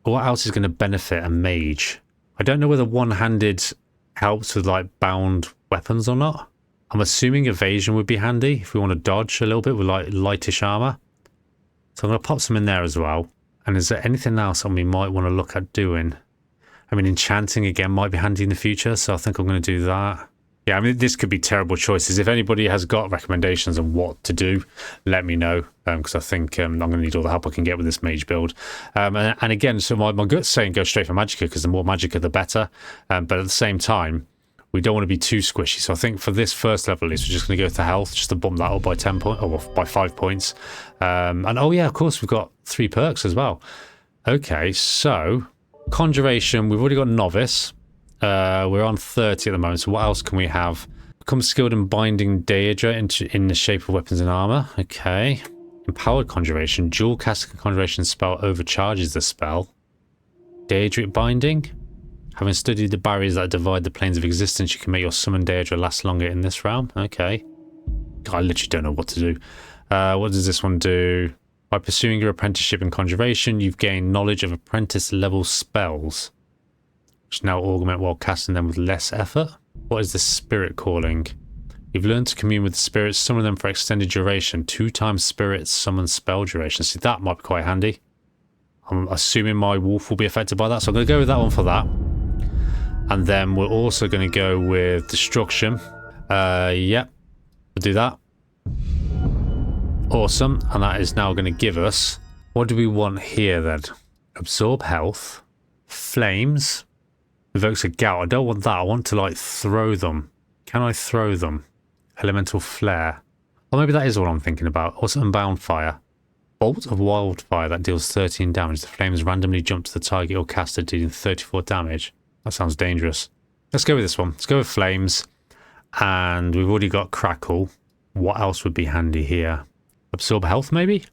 What else is going to benefit a mage? I don't know whether one-handed helps with like bound weapons or not. I'm assuming evasion would be handy if we want to dodge a little bit with like lightish armor. So I'm going to pop some in there as well. And is there anything else that we might want to look at doing? I mean, enchanting again might be handy in the future, so I think I'm going to do that. Yeah, I mean, this could be terrible choices. If anybody has got recommendations on what to do, let me know, because I think I'm going to need all the help I can get with this mage build. And again, so my gut's saying go straight for Magicka, because the more Magicka, the better. But at the same time, we don't want to be too squishy. So I think for this first level, at least, we're just going to go to health, just to bump that up by 10 points, or by 5 points. And oh yeah, of course, we've got 3 perks as well. Okay, so conjuration, we've already got novice. We're on 30 at the moment, so what else can we have? Become skilled in binding Deirdre in the shape of weapons and armor. Okay. Empowered conjuration. Dual casting conjuration spell overcharges the spell. Deirdre binding. Having studied the barriers that divide the planes of existence, you can make your summoned Deirdre last longer in this realm. Okay. I literally don't know what to do. What does this one do? By pursuing your apprenticeship in conjuration, you've gained knowledge of apprentice level spells, which now augment while casting them with less effort. What is the spirit calling? You've learned to commune with the spirits, summon them for extended duration. 2 times spirits summon spell duration. See, that might be quite handy. I'm assuming my wolf will be affected by that, so I'm going to go with that one for that. And then we're also going to go with destruction. Yep, we'll do that. Awesome, and that is now going to give us... What do we want here then? Absorb health. Flames. Evokes a gout. I don't want that. I want to like throw them. Can I throw them? Elemental flare. Or maybe that is what I'm thinking about. Also unbound fire. Bolt of wildfire that deals 13 damage. The flames randomly jump to the target or caster, dealing 34 damage. That sounds dangerous. Let's go with this one. Let's go with flames. And we've already got crackle. What else would be handy here? Absorb health, maybe?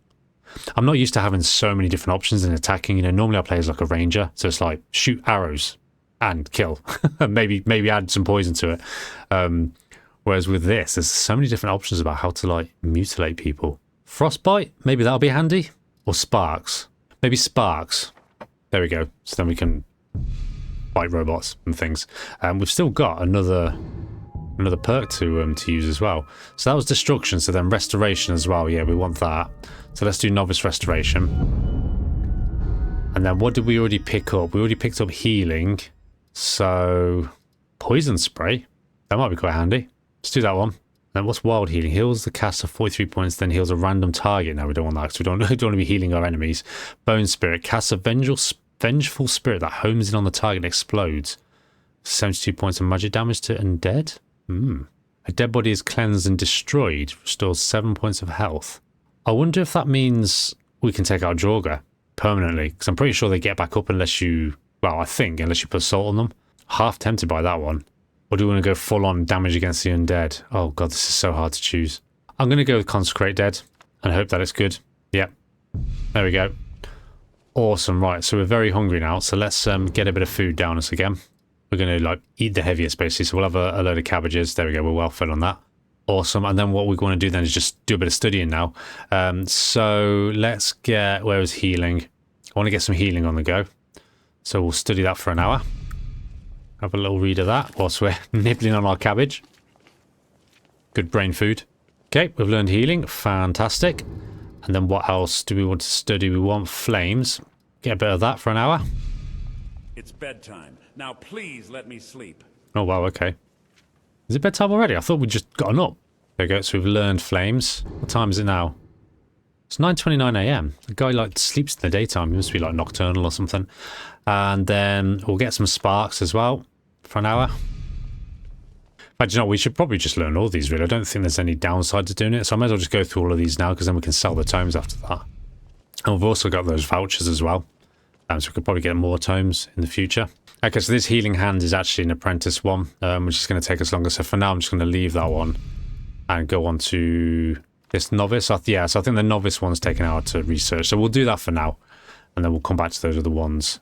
I'm not used to having so many different options in attacking. You know, normally I play as like a ranger. So it's like shoot arrows. and kill. maybe add some poison to it. Whereas with this, there's so many different options about how to like mutilate people. Frostbite, maybe that'll be handy. Or sparks. Maybe sparks. There we go. So then we can fight robots and things. We've still got another perk to use as well. So that was destruction. So then restoration as well. Yeah, we want that. So let's do novice restoration. And then what did we already pick up? We already picked up healing. So poison spray. That might be quite handy. Let's do that one. Then what's wild healing? Heals the caster 43 points, then heals a random target. No, we don't want that because we don't want to be healing our enemies. Bone spirit. Casts a vengeful spirit that homes in on the target and explodes. 72 points of magic damage to undead. A dead body is cleansed and destroyed. Restores 7 points of health. I wonder if that means we can take out Draugr permanently. Because I'm pretty sure they get back up unless you... Well, I think unless you put salt on them. Half tempted by that one. Or do we want to go full on damage against the undead? Oh god, this is so hard to choose. I'm going to go with Consecrate Dead and hope that it's good. Yep. There we go. Awesome. Right, so we're very hungry now. So let's get a bit of food down us again. We're going to like eat the heaviest basically. So we'll have a load of cabbages. There we go. We're well fed on that. Awesome. And then what we want to do then is just do a bit of studying now. So let's get... Where is healing? I want to get some healing on the go. So we'll study that for an hour. Have a little read of that whilst we're nibbling on our cabbage. Good brain food. Okay, we've learned healing. Fantastic. And then what else do we want to study? We want flames. Get a bit of that for an hour.
It's bedtime. Now please let me sleep.
Oh, wow, okay. Is it bedtime already? I thought we'd just gotten up. There we go, so we've learned flames. What time is it now? It's 9:29 a.m. The guy like sleeps in the daytime. He must be like nocturnal or something. And then we'll get some sparks as well for an hour. In fact, you know, we should probably just learn all these really. I don't think there's any downside to doing it. So I might as well just go through all of these now because then we can sell the tomes after that. And we've also got those vouchers as well. So we could probably get more tomes in the future. Okay, so this healing hand is actually an apprentice one, which is going to take us longer. So for now, I'm just going to leave that one and go on to this novice. Yeah, so I think the novice one's taken out to research. So we'll do that for now. And then we'll come back to those other ones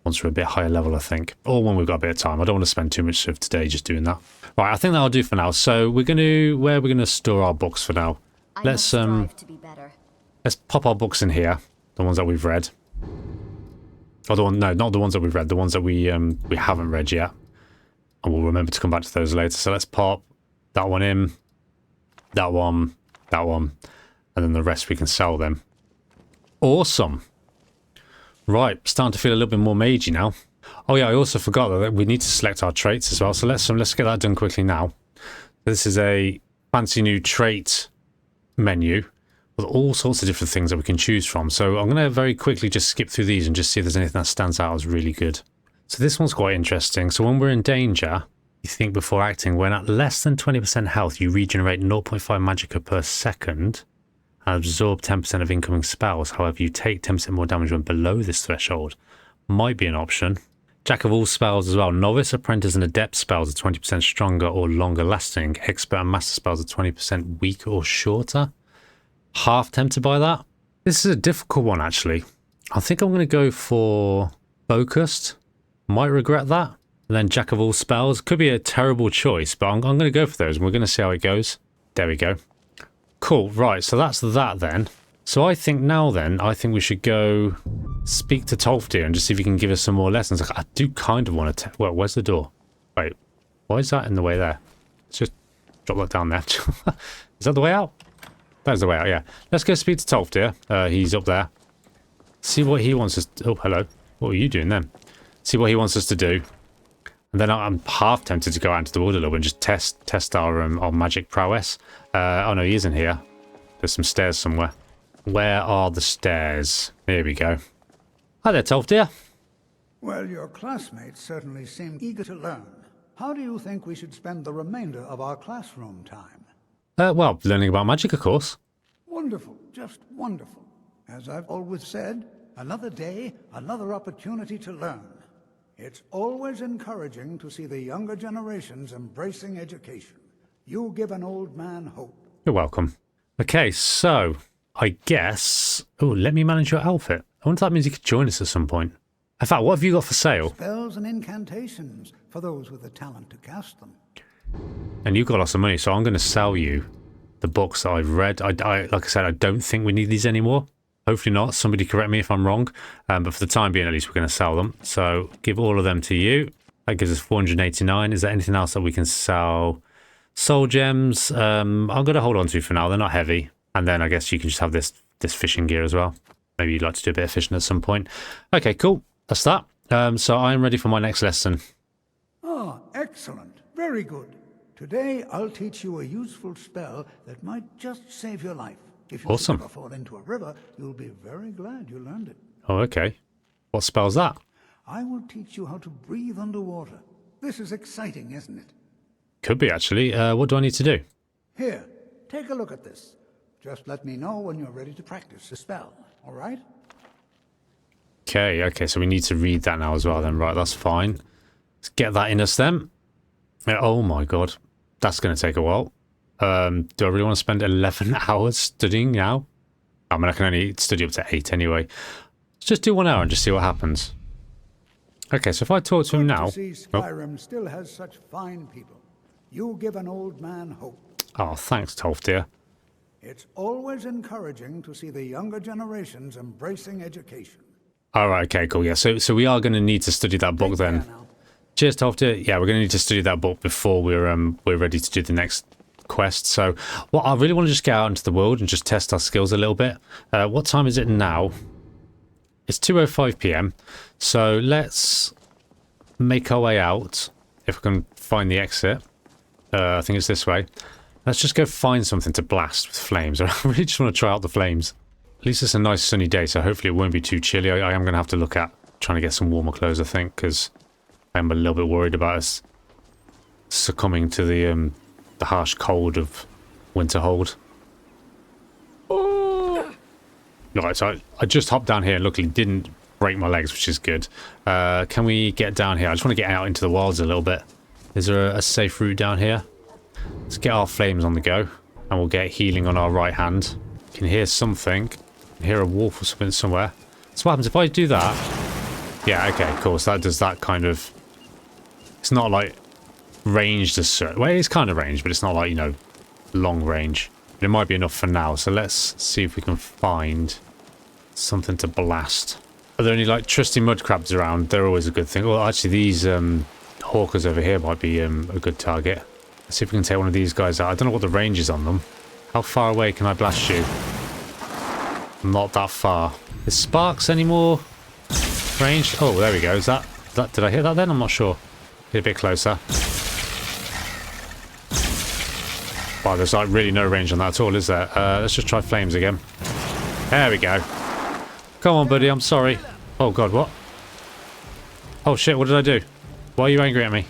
once we're a bit higher level, I think. Or when we've got a bit of time. I don't want to spend too much of today just doing that. Right, I think that'll do for now. So we're going to... Where are we going to store our books for now? Let's pop our books in here. The ones that we've read. Or the one, no, not the ones that we've read. The ones that we haven't read yet. And we'll remember to come back to those later. So let's pop that one in. That one. That one. And then the rest we can sell them. Awesome. Right, starting to feel a little bit more magey now. Oh yeah, I also forgot that we need to select our traits as well. So let's get that done quickly now. This is a fancy new trait menu with all sorts of different things that we can choose from. So I'm going to very quickly just skip through these and just see if there's anything that stands out as really good. So this one's quite interesting. So when we're in danger, you think before acting. When at less than 20% health, you regenerate 0.5 magicka per second. Absorb 10% of incoming spells. However, you take 10% more damage when below this threshold. Might be an option. Jack of all spells as well. Novice, apprentice, and adept spells are 20% stronger or longer lasting. Expert and master spells are 20% weaker or shorter. Half tempted by that. This is a difficult one, actually. I think I'm going to go for focused. Might regret that. And then Jack of all spells. Could be a terrible choice, but I'm going to go for those and we're going to see how it goes. There we go. Cool, right, so that's that then. So I think now then, I think we should go speak to Tolfdir and just see if he can give us some more lessons. Like, I do kind of want to... Well, where's the door? Wait, why is that in the way there? Let's just drop that down there. Is that the way out? That's the way out, yeah. Let's go speak to Tolfdir. He's up there. See what he wants us to... Oh, hello. What are you doing then? See what he wants us to do. And then I'm half tempted to go out into the wood a little bit and just test our magic prowess. Oh no, he isn't here. There's some stairs somewhere. Where are the stairs? Here we go. Hi there, Tolfdir.
Well, your classmates certainly seem eager to learn. How do you think we should spend the remainder of our classroom time?
Well, learning about magic, of course.
Wonderful, just wonderful. As I've always said, another day, another opportunity to learn. It's always encouraging to see the younger generations embracing education. You give an old man hope.
You're welcome. Okay, so I guess... Oh, let me manage your outfit. I wonder if that means you could join us at some point. In fact, what have you got for sale?
Spells and incantations for those with the talent to cast them.
And you've got lots of money, so I'm going to sell you the books that I've read. Like I said, I don't think we need these anymore. Hopefully not. Somebody correct me if I'm wrong. But for the time being, at least, we're going to sell them. So give all of them to you. That gives us 489. Is there anything else that we can sell? Soul gems. I'm going to hold on to for now. They're not heavy. And then I guess you can just have this fishing gear as well. Maybe you'd like to do a bit of fishing at some point. Okay, cool. That's that. So I'm ready for my next lesson.
Ah, excellent. Very good. Today, I'll teach you a useful spell that might just save your life. If you
Awesome.
ever fall into a river, you'll be very glad you learned it.
Oh, okay. What spell's that?
I will teach you how to breathe underwater. This is exciting, isn't it?
Could be, actually. What do I need to do?
Here, take a look at this. Just let me know when you're ready to practice the spell, all right?
Okay, so we need to read that now as well then. Right, that's fine. Let's get that in us then. Oh my god. That's going to take a while. Do I really want to spend 11 hours studying now? I mean, I can only study up to 8 anyway. Let's just do 1 hour and just see what happens. Okay, so if I talk to him now...
To see Skyrim still has such fine people. You give an old man hope.
Oh, thanks, Tolfdir.
It's always encouraging to see the younger generations embracing education.
Alright, okay, cool, yeah. So we are going to need to study that book then. Cheers, Tolfdir. Yeah, we're going to need to study that book before we're ready to do the next quest. So what I really want to just get out into the world and just test our skills a little bit. What time is it now? It's 2:05 p.m. So let's make our way out. If I can find the exit. I think it's this way. Let's just go find something to blast with flames. I really just want to try out the flames. At least it's a nice sunny day, so hopefully it won't be too chilly. I am going to have to look at trying to get some warmer clothes, I think, because I'm a little bit worried about us succumbing to the harsh cold of Winterhold. Oh. Right, so I just hopped down here and luckily didn't break my legs, which is good. Can we get down here? I just want to get out into the wilds a little bit. Is there a safe route down here? Let's get our flames on the go, and we'll get healing on our right hand. Can hear something. Can hear a wolf or something somewhere. So what happens if I do that? Yeah, okay, cool. So that does that kind of... It's not like ranged as such. Well, it's kind of ranged, but it's not like, you know, long range. But it might be enough for now. So let's see if we can find something to blast. Are there any, like, trusty mudcrabs around? They're always a good thing. Well, actually, these hawkers over here might be a good target. Let's see if we can take one of these guys out. I don't know what the range is on them. How far away can I blast you? Not that far. Is sparks any more range? Oh, there we go. Is that did I hit that then? I'm not sure. Get a bit closer. Wow, there's like really no range on that at all, is there? Let's just try flames again. There we go. Come on, buddy. I'm sorry. Oh god, what? Oh shit, what did I do? Why are you angry at me?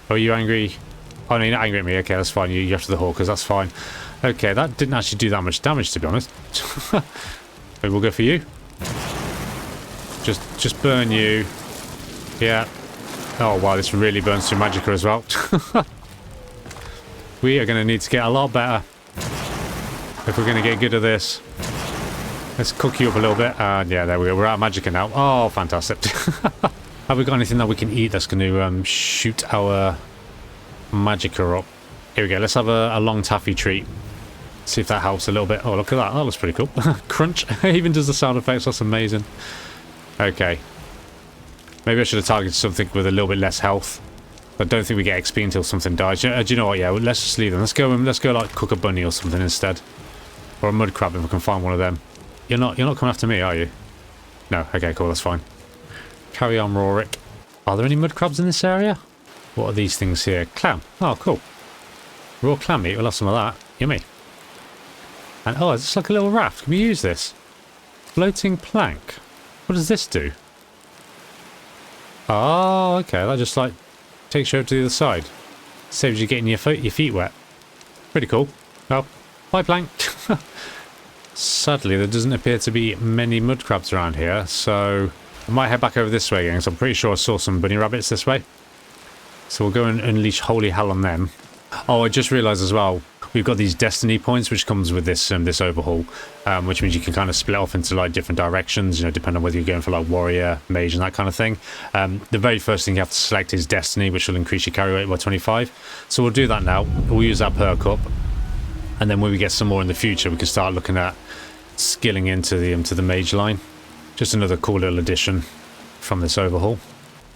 Oh, are you angry? Oh no, you're not angry at me. Okay, that's fine. You're after the hawkers. That's fine. Okay, that didn't actually do that much damage, to be honest. Maybe we'll go for you. Just burn you. Yeah. Oh wow, this really burns through magicka as well. We are going to need to get a lot better if we're going to get good at this. Let's cook you up a little bit. And yeah, there we go. We're out of magicka now. Oh, fantastic. Have we got anything that we can eat that's going to shoot our magicka up? Here we go. Let's have a long taffy treat. See if that helps a little bit. Oh, look at that. That looks pretty cool. Crunch. Even does the sound effects. That's amazing. Okay. Maybe I should have targeted something with a little bit less health. I don't think we get XP until something dies. Do you know what? Yeah, let's just leave them. Let's go like cook a bunny or something instead. Or a mudcrab if we can find one of them. You're not coming after me, are you? No. Okay, cool. That's fine. Carry on, Rorik. Are there any mudcrabs in this area? What are these things here? Clam. Oh, cool. Raw clam meat. We'll have some of that. Yummy. And oh, it's like a little raft. Can we use this? Floating plank. What does this do? Oh, okay. That just like takes you over to the other side. Saves you getting your feet wet. Pretty cool. Well, bye plank. Sadly, there doesn't appear to be many mudcrabs around here, so I might head back over this way again, because I'm pretty sure I saw some bunny rabbits this way. So we'll go and unleash holy hell on them. Oh, I just realised as well, we've got these destiny points, which comes with this this overhaul, which means you can kind of split off into like different directions, you know, depending on whether you're going for like warrior, mage, and that kind of thing. The very first thing you have to select is destiny, which will increase your carry rate by 25. So we'll do that now. We'll use that perk up, and then when we get some more in the future, we can start looking at skilling into the mage line. Just another cool little addition from this overhaul.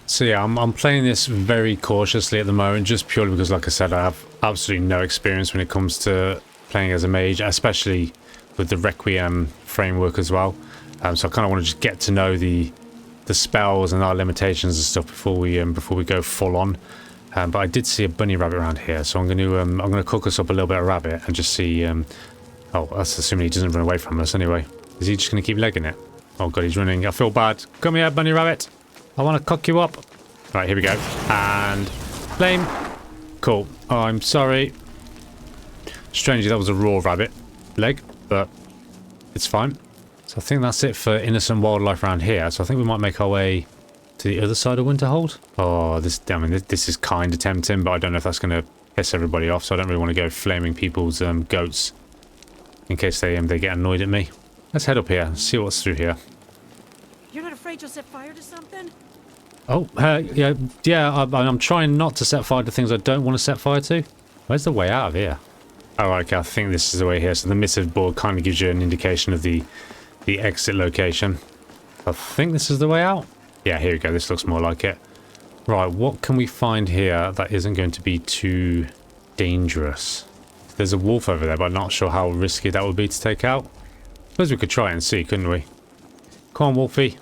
So yeah, I'm playing this very cautiously at the moment, just purely because, like I said, I have absolutely no experience when it comes to playing as a mage, especially with the Requiem framework as well. So I kind of want to just get to know the spells and our limitations and stuff before we go full on. But I did see a bunny rabbit around here, so I'm going to cook us up a little bit of rabbit and just see. Oh, that's assuming he doesn't run away from us anyway. Is he just going to keep legging it? Oh god, he's running. I feel bad. Come here, bunny rabbit. I want to cook you up. Right, here we go. And flame. Cool. Oh, I'm sorry. Strangely, that was a raw rabbit leg, but it's fine. So I think that's it for innocent wildlife around here. So I think we might make our way to the other side of Winterhold. Oh, this is kind of tempting, but I don't know if that's going to piss everybody off. So I don't really want to go flaming people's goats in case they get annoyed at me. Let's head up here, see what's through here.
You're not afraid you'll set fire to something?
Oh, yeah, I'm trying not to set fire to things I don't want to set fire to. Where's the way out of here? Oh, okay, I think this is the way here. So the missive board kind of gives you an indication of the exit location. I think this is the way out. Yeah, here we go. This looks more like it. Right, what can we find here that isn't going to be too dangerous? There's a wolf over there, but I'm not sure how risky that would be to take out. Suppose we could try and see, couldn't we? Come on, Wolfie.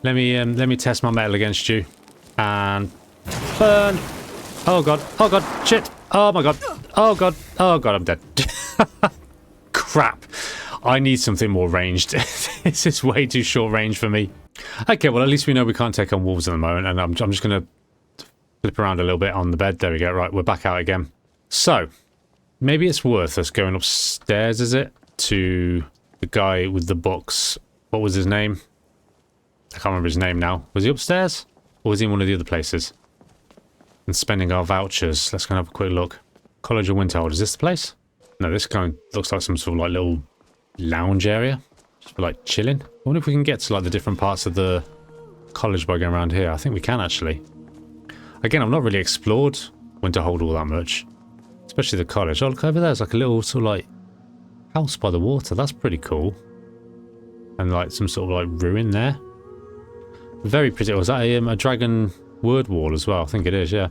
Let me test my metal against you. And burn. Oh god. Oh god. Shit. Oh my god. Oh god. Oh god, I'm dead. Crap. I need something more ranged. This is way too short range for me. Okay, well at least we know we can't take on wolves at the moment, and I'm just gonna flip around a little bit on the bed. There we go. Right, we're back out again. So maybe it's worth us going upstairs, is it? To the guy with the books. What was his name? I can't remember his name now. Was he upstairs? Or was he in one of the other places? And spending our vouchers. Let's go and have a quick look. College of Winterhold. Is this the place? No, this kind of looks like some sort of like little lounge area. Just for like chilling. I wonder if we can get to like the different parts of the college by going around here. I think we can actually. Again, I've not really explored Winterhold all that much. Especially the college. Oh, look over there. There's like a little sort of like house by the water. That's pretty cool. And like some sort of like ruin there. Very pretty. Was that a dragon word wall as well? I think it is, yeah.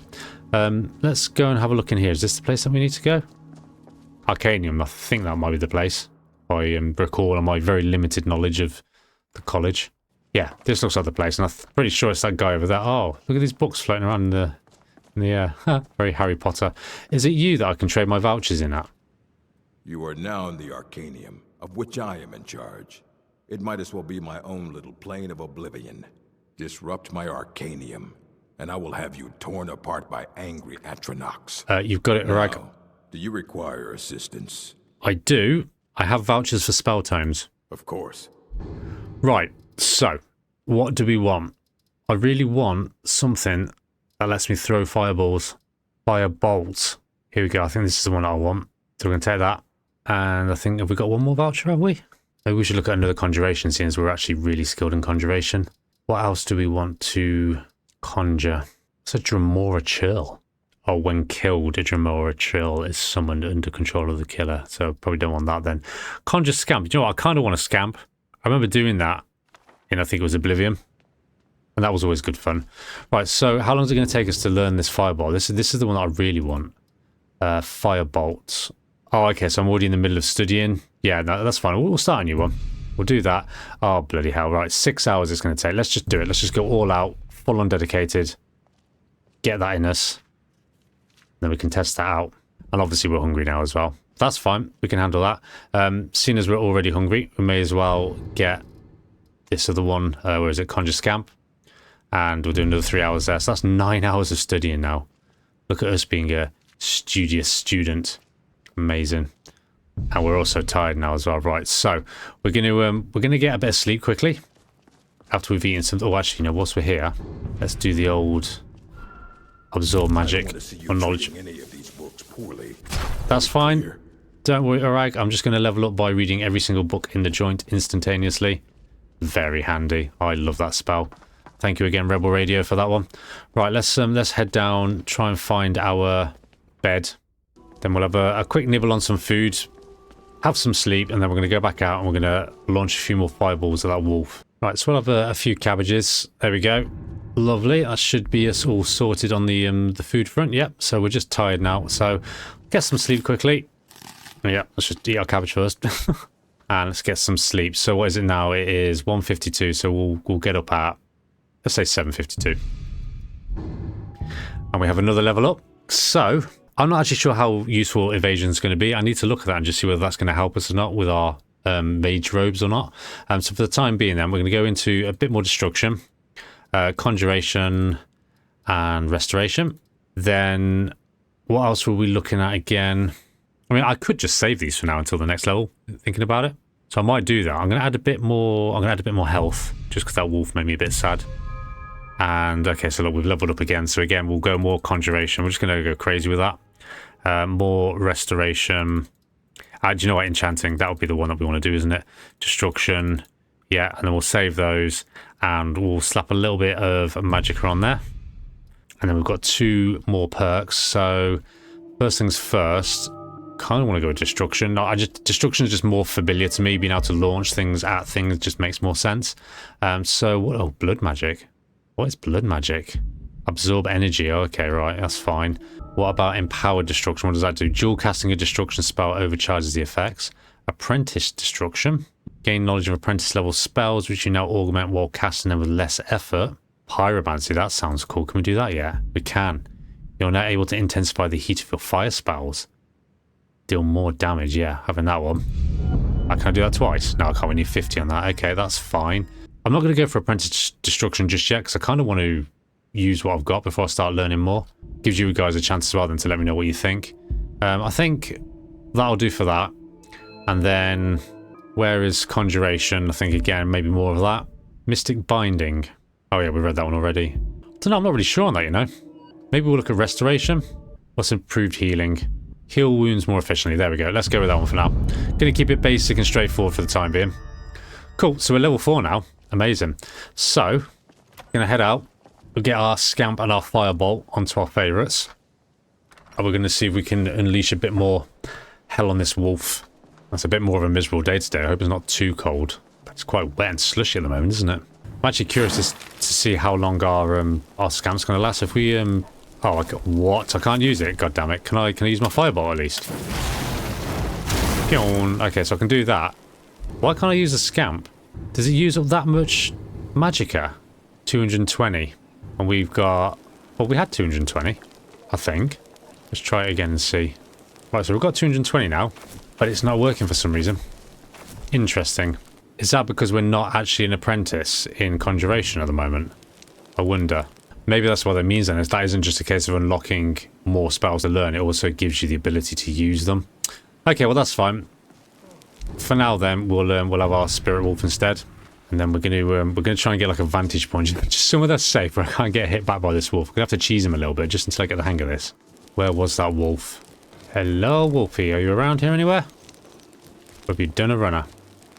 Let's go and have a look in here. Is this the place that we need to go? Arcanium. I think that might be the place. I recall on my very limited knowledge of the college. Yeah, this looks like the place. And I'm pretty sure it's that guy over there. Oh, look at these books floating around in the air. Very Harry Potter. Is it you that I can trade my vouchers in at?
You are now in the Arcanium, of which I am in charge. It might as well be my own little plane of oblivion. Disrupt my Arcanium, and I will have you torn apart by angry Atronachs.
You've got it right.
Do you require assistance?
I do. I have vouchers for spell tomes.
Of course.
Right, so, what do we want? I really want something that lets me throw fireballs. Firebolts. Here we go, I think this is the one I want. So we're going to take that. And I think, have we got one more voucher, have we? Maybe we should look at another conjuration, seeing as we're actually really skilled in conjuration. What else do we want to conjure? It's a Dremora Chill. Oh, when killed, a Dremora Chill is summoned under control of the killer. So probably don't want that then. Conjure Scamp. You know what? I kind of want a Scamp. I remember doing that in, I think it was Oblivion. And that was always good fun. Right, so how long is it going to take us to learn this Fireball? This is the one that I really want. Firebolt. Oh, okay, so I'm already in the middle of studying. Yeah, no, that's fine. We'll start a new one. We'll do that. Oh, bloody hell. Right, 6 hours it's going to take. Let's just do it. Let's just go all out, full on dedicated. Get that in us. Then we can test that out. And obviously we're hungry now as well. That's fine. We can handle that. Seeing as we're already hungry, we may as well get this other one. Where is it? Conjure Scamp. And we'll do another 3 hours there. So that's 9 hours of studying now. Look at us being a studious student. Amazing. And we're also tired now as well. Right, so we're gonna get a bit of sleep quickly after we've eaten some. Oh, actually, you know, whilst we're here, let's do the old absorb magic or knowledge.
Any of these books. Poorly.
That's fine. Don't worry, Orag. I'm just going to level up by reading every single book in the joint instantaneously. Very handy. I love that spell. Thank you again, Rebel Radio, for that one. Right, let's head down, try and find our bed. Then we'll have a quick nibble on some food, have some sleep, and then we're going to go back out and we're going to launch a few more fireballs at that wolf. Right, so we'll have a few cabbages. There we go. Lovely. That should be us all sorted on the food front. Yep. So we're just tired now. So get some sleep quickly. Yeah, let's just eat our cabbage first. And let's get some sleep. So what is it now? It is 1:52. So we'll get up at, let's say 7:52. And we have another level up. So I'm not actually sure how useful evasion is going to be. I need to look at that and just see whether that's going to help us or not with our mage robes or not. So for the time being then, we're going to go into a bit more destruction, conjuration and restoration. Then what else were we looking at again? I mean, I could just save these for now until the next level, thinking about it. So I might do that. I'm going to add a bit more health, just because that wolf made me a bit sad. And okay, so look, we've leveled up again. So again, we'll go more conjuration. We're just going to go crazy with that. More restoration. Do you know what? Enchanting. That would be the one that we want to do, isn't it? Destruction. Yeah, and then we'll save those. And we'll slap a little bit of magicka on there. And then we've got 2 more perks. So first things first, kind of want to go with destruction. No, destruction is just more familiar to me. Being able to launch things at things just makes more sense. So what? Oh, blood magic. What is blood magic? Absorb energy. Oh, okay, right, that's fine. What about empowered destruction? What does that do? Dual casting a destruction spell overcharges the effects. Apprentice destruction. Gain knowledge of apprentice level spells, which you now augment while casting them with less effort. Pyromancy, that sounds cool. Can we do that yet? We can. You're now able to intensify the heat of your fire spells. Deal more damage, yeah, having that one. Can I do that twice? No, I can't. We need 50 on that. Okay, that's fine. I'm not going to go for apprentice destruction just yet because I kind of want to use what I've got before I start learning more. Gives you guys a chance as well then to let me know what you think. I think that'll do for that. And then where is conjuration? I think again maybe more of that. Mystic binding. Oh yeah, we read that one already. I don't know, I'm not really sure on that, you know. Maybe we'll look at restoration. What's improved healing? Heal wounds more efficiently. There we go. Let's go with that one for now. Gonna keep it basic and straightforward for the time being. Cool, so we're level 4 now. Amazing. So, gonna head out. We'll get our scamp and our firebolt onto our favourites. And we're gonna see if we can unleash a bit more hell on this wolf. That's a bit more of a miserable day today. I hope it's not too cold. But it's quite wet and slushy at the moment, isn't it? I'm actually curious to see how long our scamp's gonna last. If we oh, what? I can't use it. God damn it! Can I use my firebolt at least? Okay, so I can do that. Why can't I use a scamp? Does it use up that much magicka? 220. And we've got... Well, we had 220, I think. Let's try it again and see. Right, so we've got 220 now, but it's not working for some reason. Interesting. Is that because we're not actually an apprentice in conjuration at the moment? I wonder. Maybe that's what that means then, is that isn't just a case of unlocking more spells to learn, it also gives you the ability to use them. Okay, well that's fine. For now then, we'll have our spirit wolf instead. And then we're gonna try and get like a vantage point, just somewhere that's safe where I can't get hit back by this wolf. We're gonna have to cheese him a little bit just until I get the hang of this. Where was that wolf? Hello, Wolfie. Are you around here anywhere? Or have you done a runner?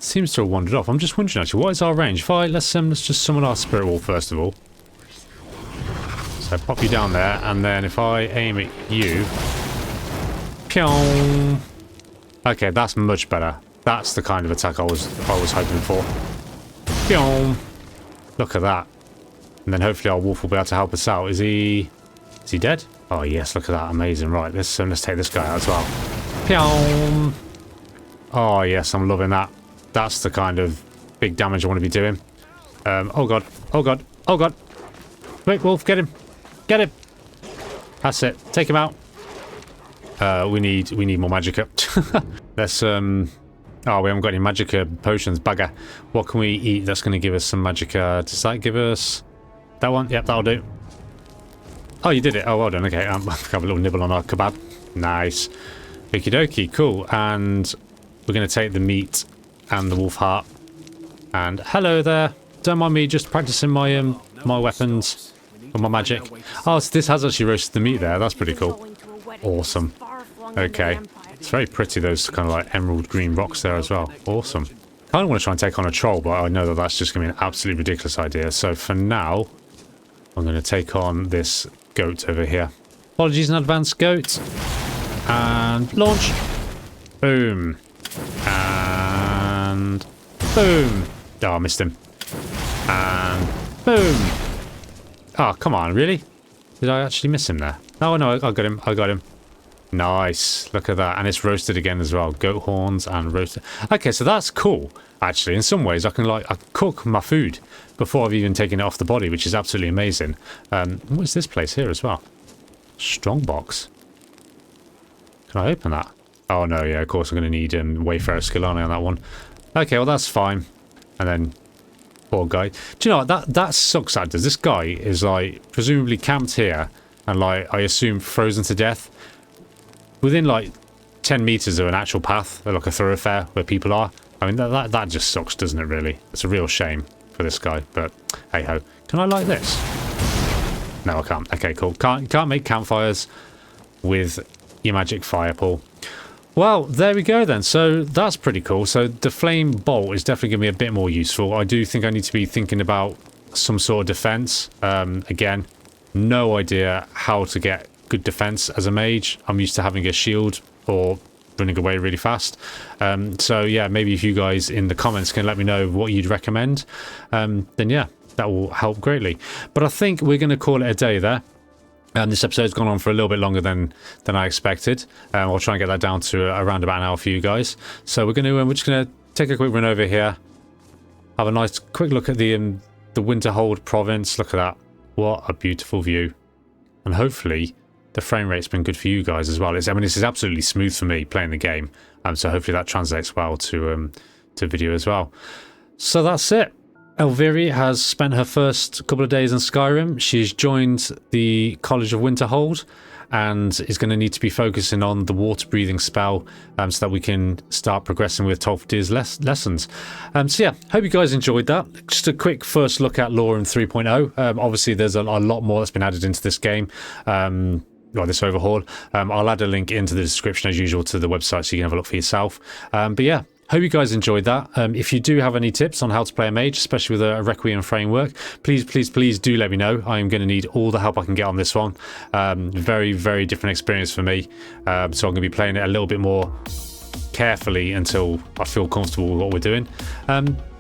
Seems to have wandered off. I'm just wondering actually, what is our range? If let's just summon our spirit wolf first of all. So pop you down there, and then if I aim at you, pyong. Okay, that's much better. That's the kind of attack I was hoping for. Pyong. Look at that. And then hopefully our wolf will be able to help us out. Is he dead? Oh yes, look at that. Amazing. Right, let's take this guy out as well. Pyong. Oh yes, I'm loving that. That's the kind of big damage I want to be doing. Oh god. Oh god. Oh god. Wait, wolf, get him. Get him. That's it. Take him out. We need more magicka. Let's oh, we haven't got any magicka potions. Bugger. What can we eat that's going to give us some magicka? Does that give us that one? Yep, that'll do. Oh, you did it. Oh, well done. Okay, have a little nibble on our kebab. Nice. Okie dokie. Cool. And we're going to take the meat and the wolf heart. And hello there. Don't mind me just practicing my my weapons and my magic. Oh, so this has actually roasted the meat there. That's pretty cool. Awesome. Okay. It's very pretty, those kind of like emerald green rocks there as well. Awesome. I kind of want to try and take on a troll, but I know that that's just going to be an absolutely ridiculous idea. So for now, I'm going to take on this goat over here. Apologies in advance, goat. And launch. Boom. And boom. Oh, I missed him. And boom. Oh, come on, really? Did I actually miss him there? No, no, I got him. I got him. Nice. Look at that. And it's roasted again as well. Goat horns and roasted. Okay, so that's cool. Actually, in some ways, I cook my food before I've even taken it off the body, which is absolutely amazing. What's this place here as well? Strongbox. Can I open that? Oh, no, yeah, of course I'm going to need Wayfarer skill on that one. Okay, well, that's fine. And then, poor guy. Do you know what? That sucks, that does. This guy is, like, presumably camped here and, like, I assume frozen to death. Within, like, 10 meters of an actual path, like a thoroughfare where people are. I mean, that just sucks, doesn't it, really? It's a real shame for this guy, but hey-ho. Can I light this? No, I can't. Okay, cool. Can't make campfires with your magic fireball. Well, there we go then. So that's pretty cool. So the flame bolt is definitely going to be a bit more useful. I do think I need to be thinking about some sort of defense. Again, no idea how to get good defense as a mage. I'm used to having a shield or running away really fast. So yeah, maybe if you guys in the comments can let me know what you'd recommend, then yeah, that will help greatly. But I think we're going to call it a day there. And this episode's gone on for a little bit longer than I expected. I'll try and get that down to around about an hour for you guys. So we're just going to take a quick run over here, have a nice quick look at the Winterhold province. Look at that. What a beautiful view. And hopefully the frame rate's been good for you guys as well. I mean, this is absolutely smooth for me playing the game. So hopefully that translates well to video as well. So that's it. Elvyrie has spent her first couple of days in Skyrim. She's joined the College of Winterhold and is going to need to be focusing on the water breathing spell so that we can start progressing with Tolfdir's lessons. So yeah, hope you guys enjoyed that. Just a quick first look at LoreRim 3.0. Obviously there's a lot more that's been added into this game. Well, this overhaul. I'll add a link into the description as usual to the website so you can have a look for yourself. But yeah, hope you guys enjoyed that. If you do have any tips on how to play a mage, especially with a Requiem framework, please do let me know. I am going to need all the help I can get on this one. Very, very different experience for me. So I'm going to be playing it a little bit more carefully until I feel comfortable with what we're doing.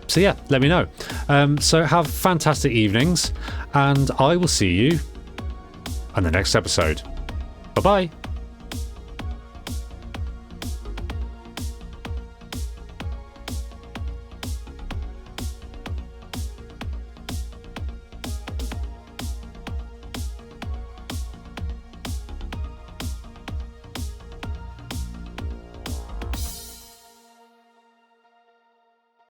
So yeah, let me know. So have fantastic evenings, and I will see you on the next episode. Bye-bye.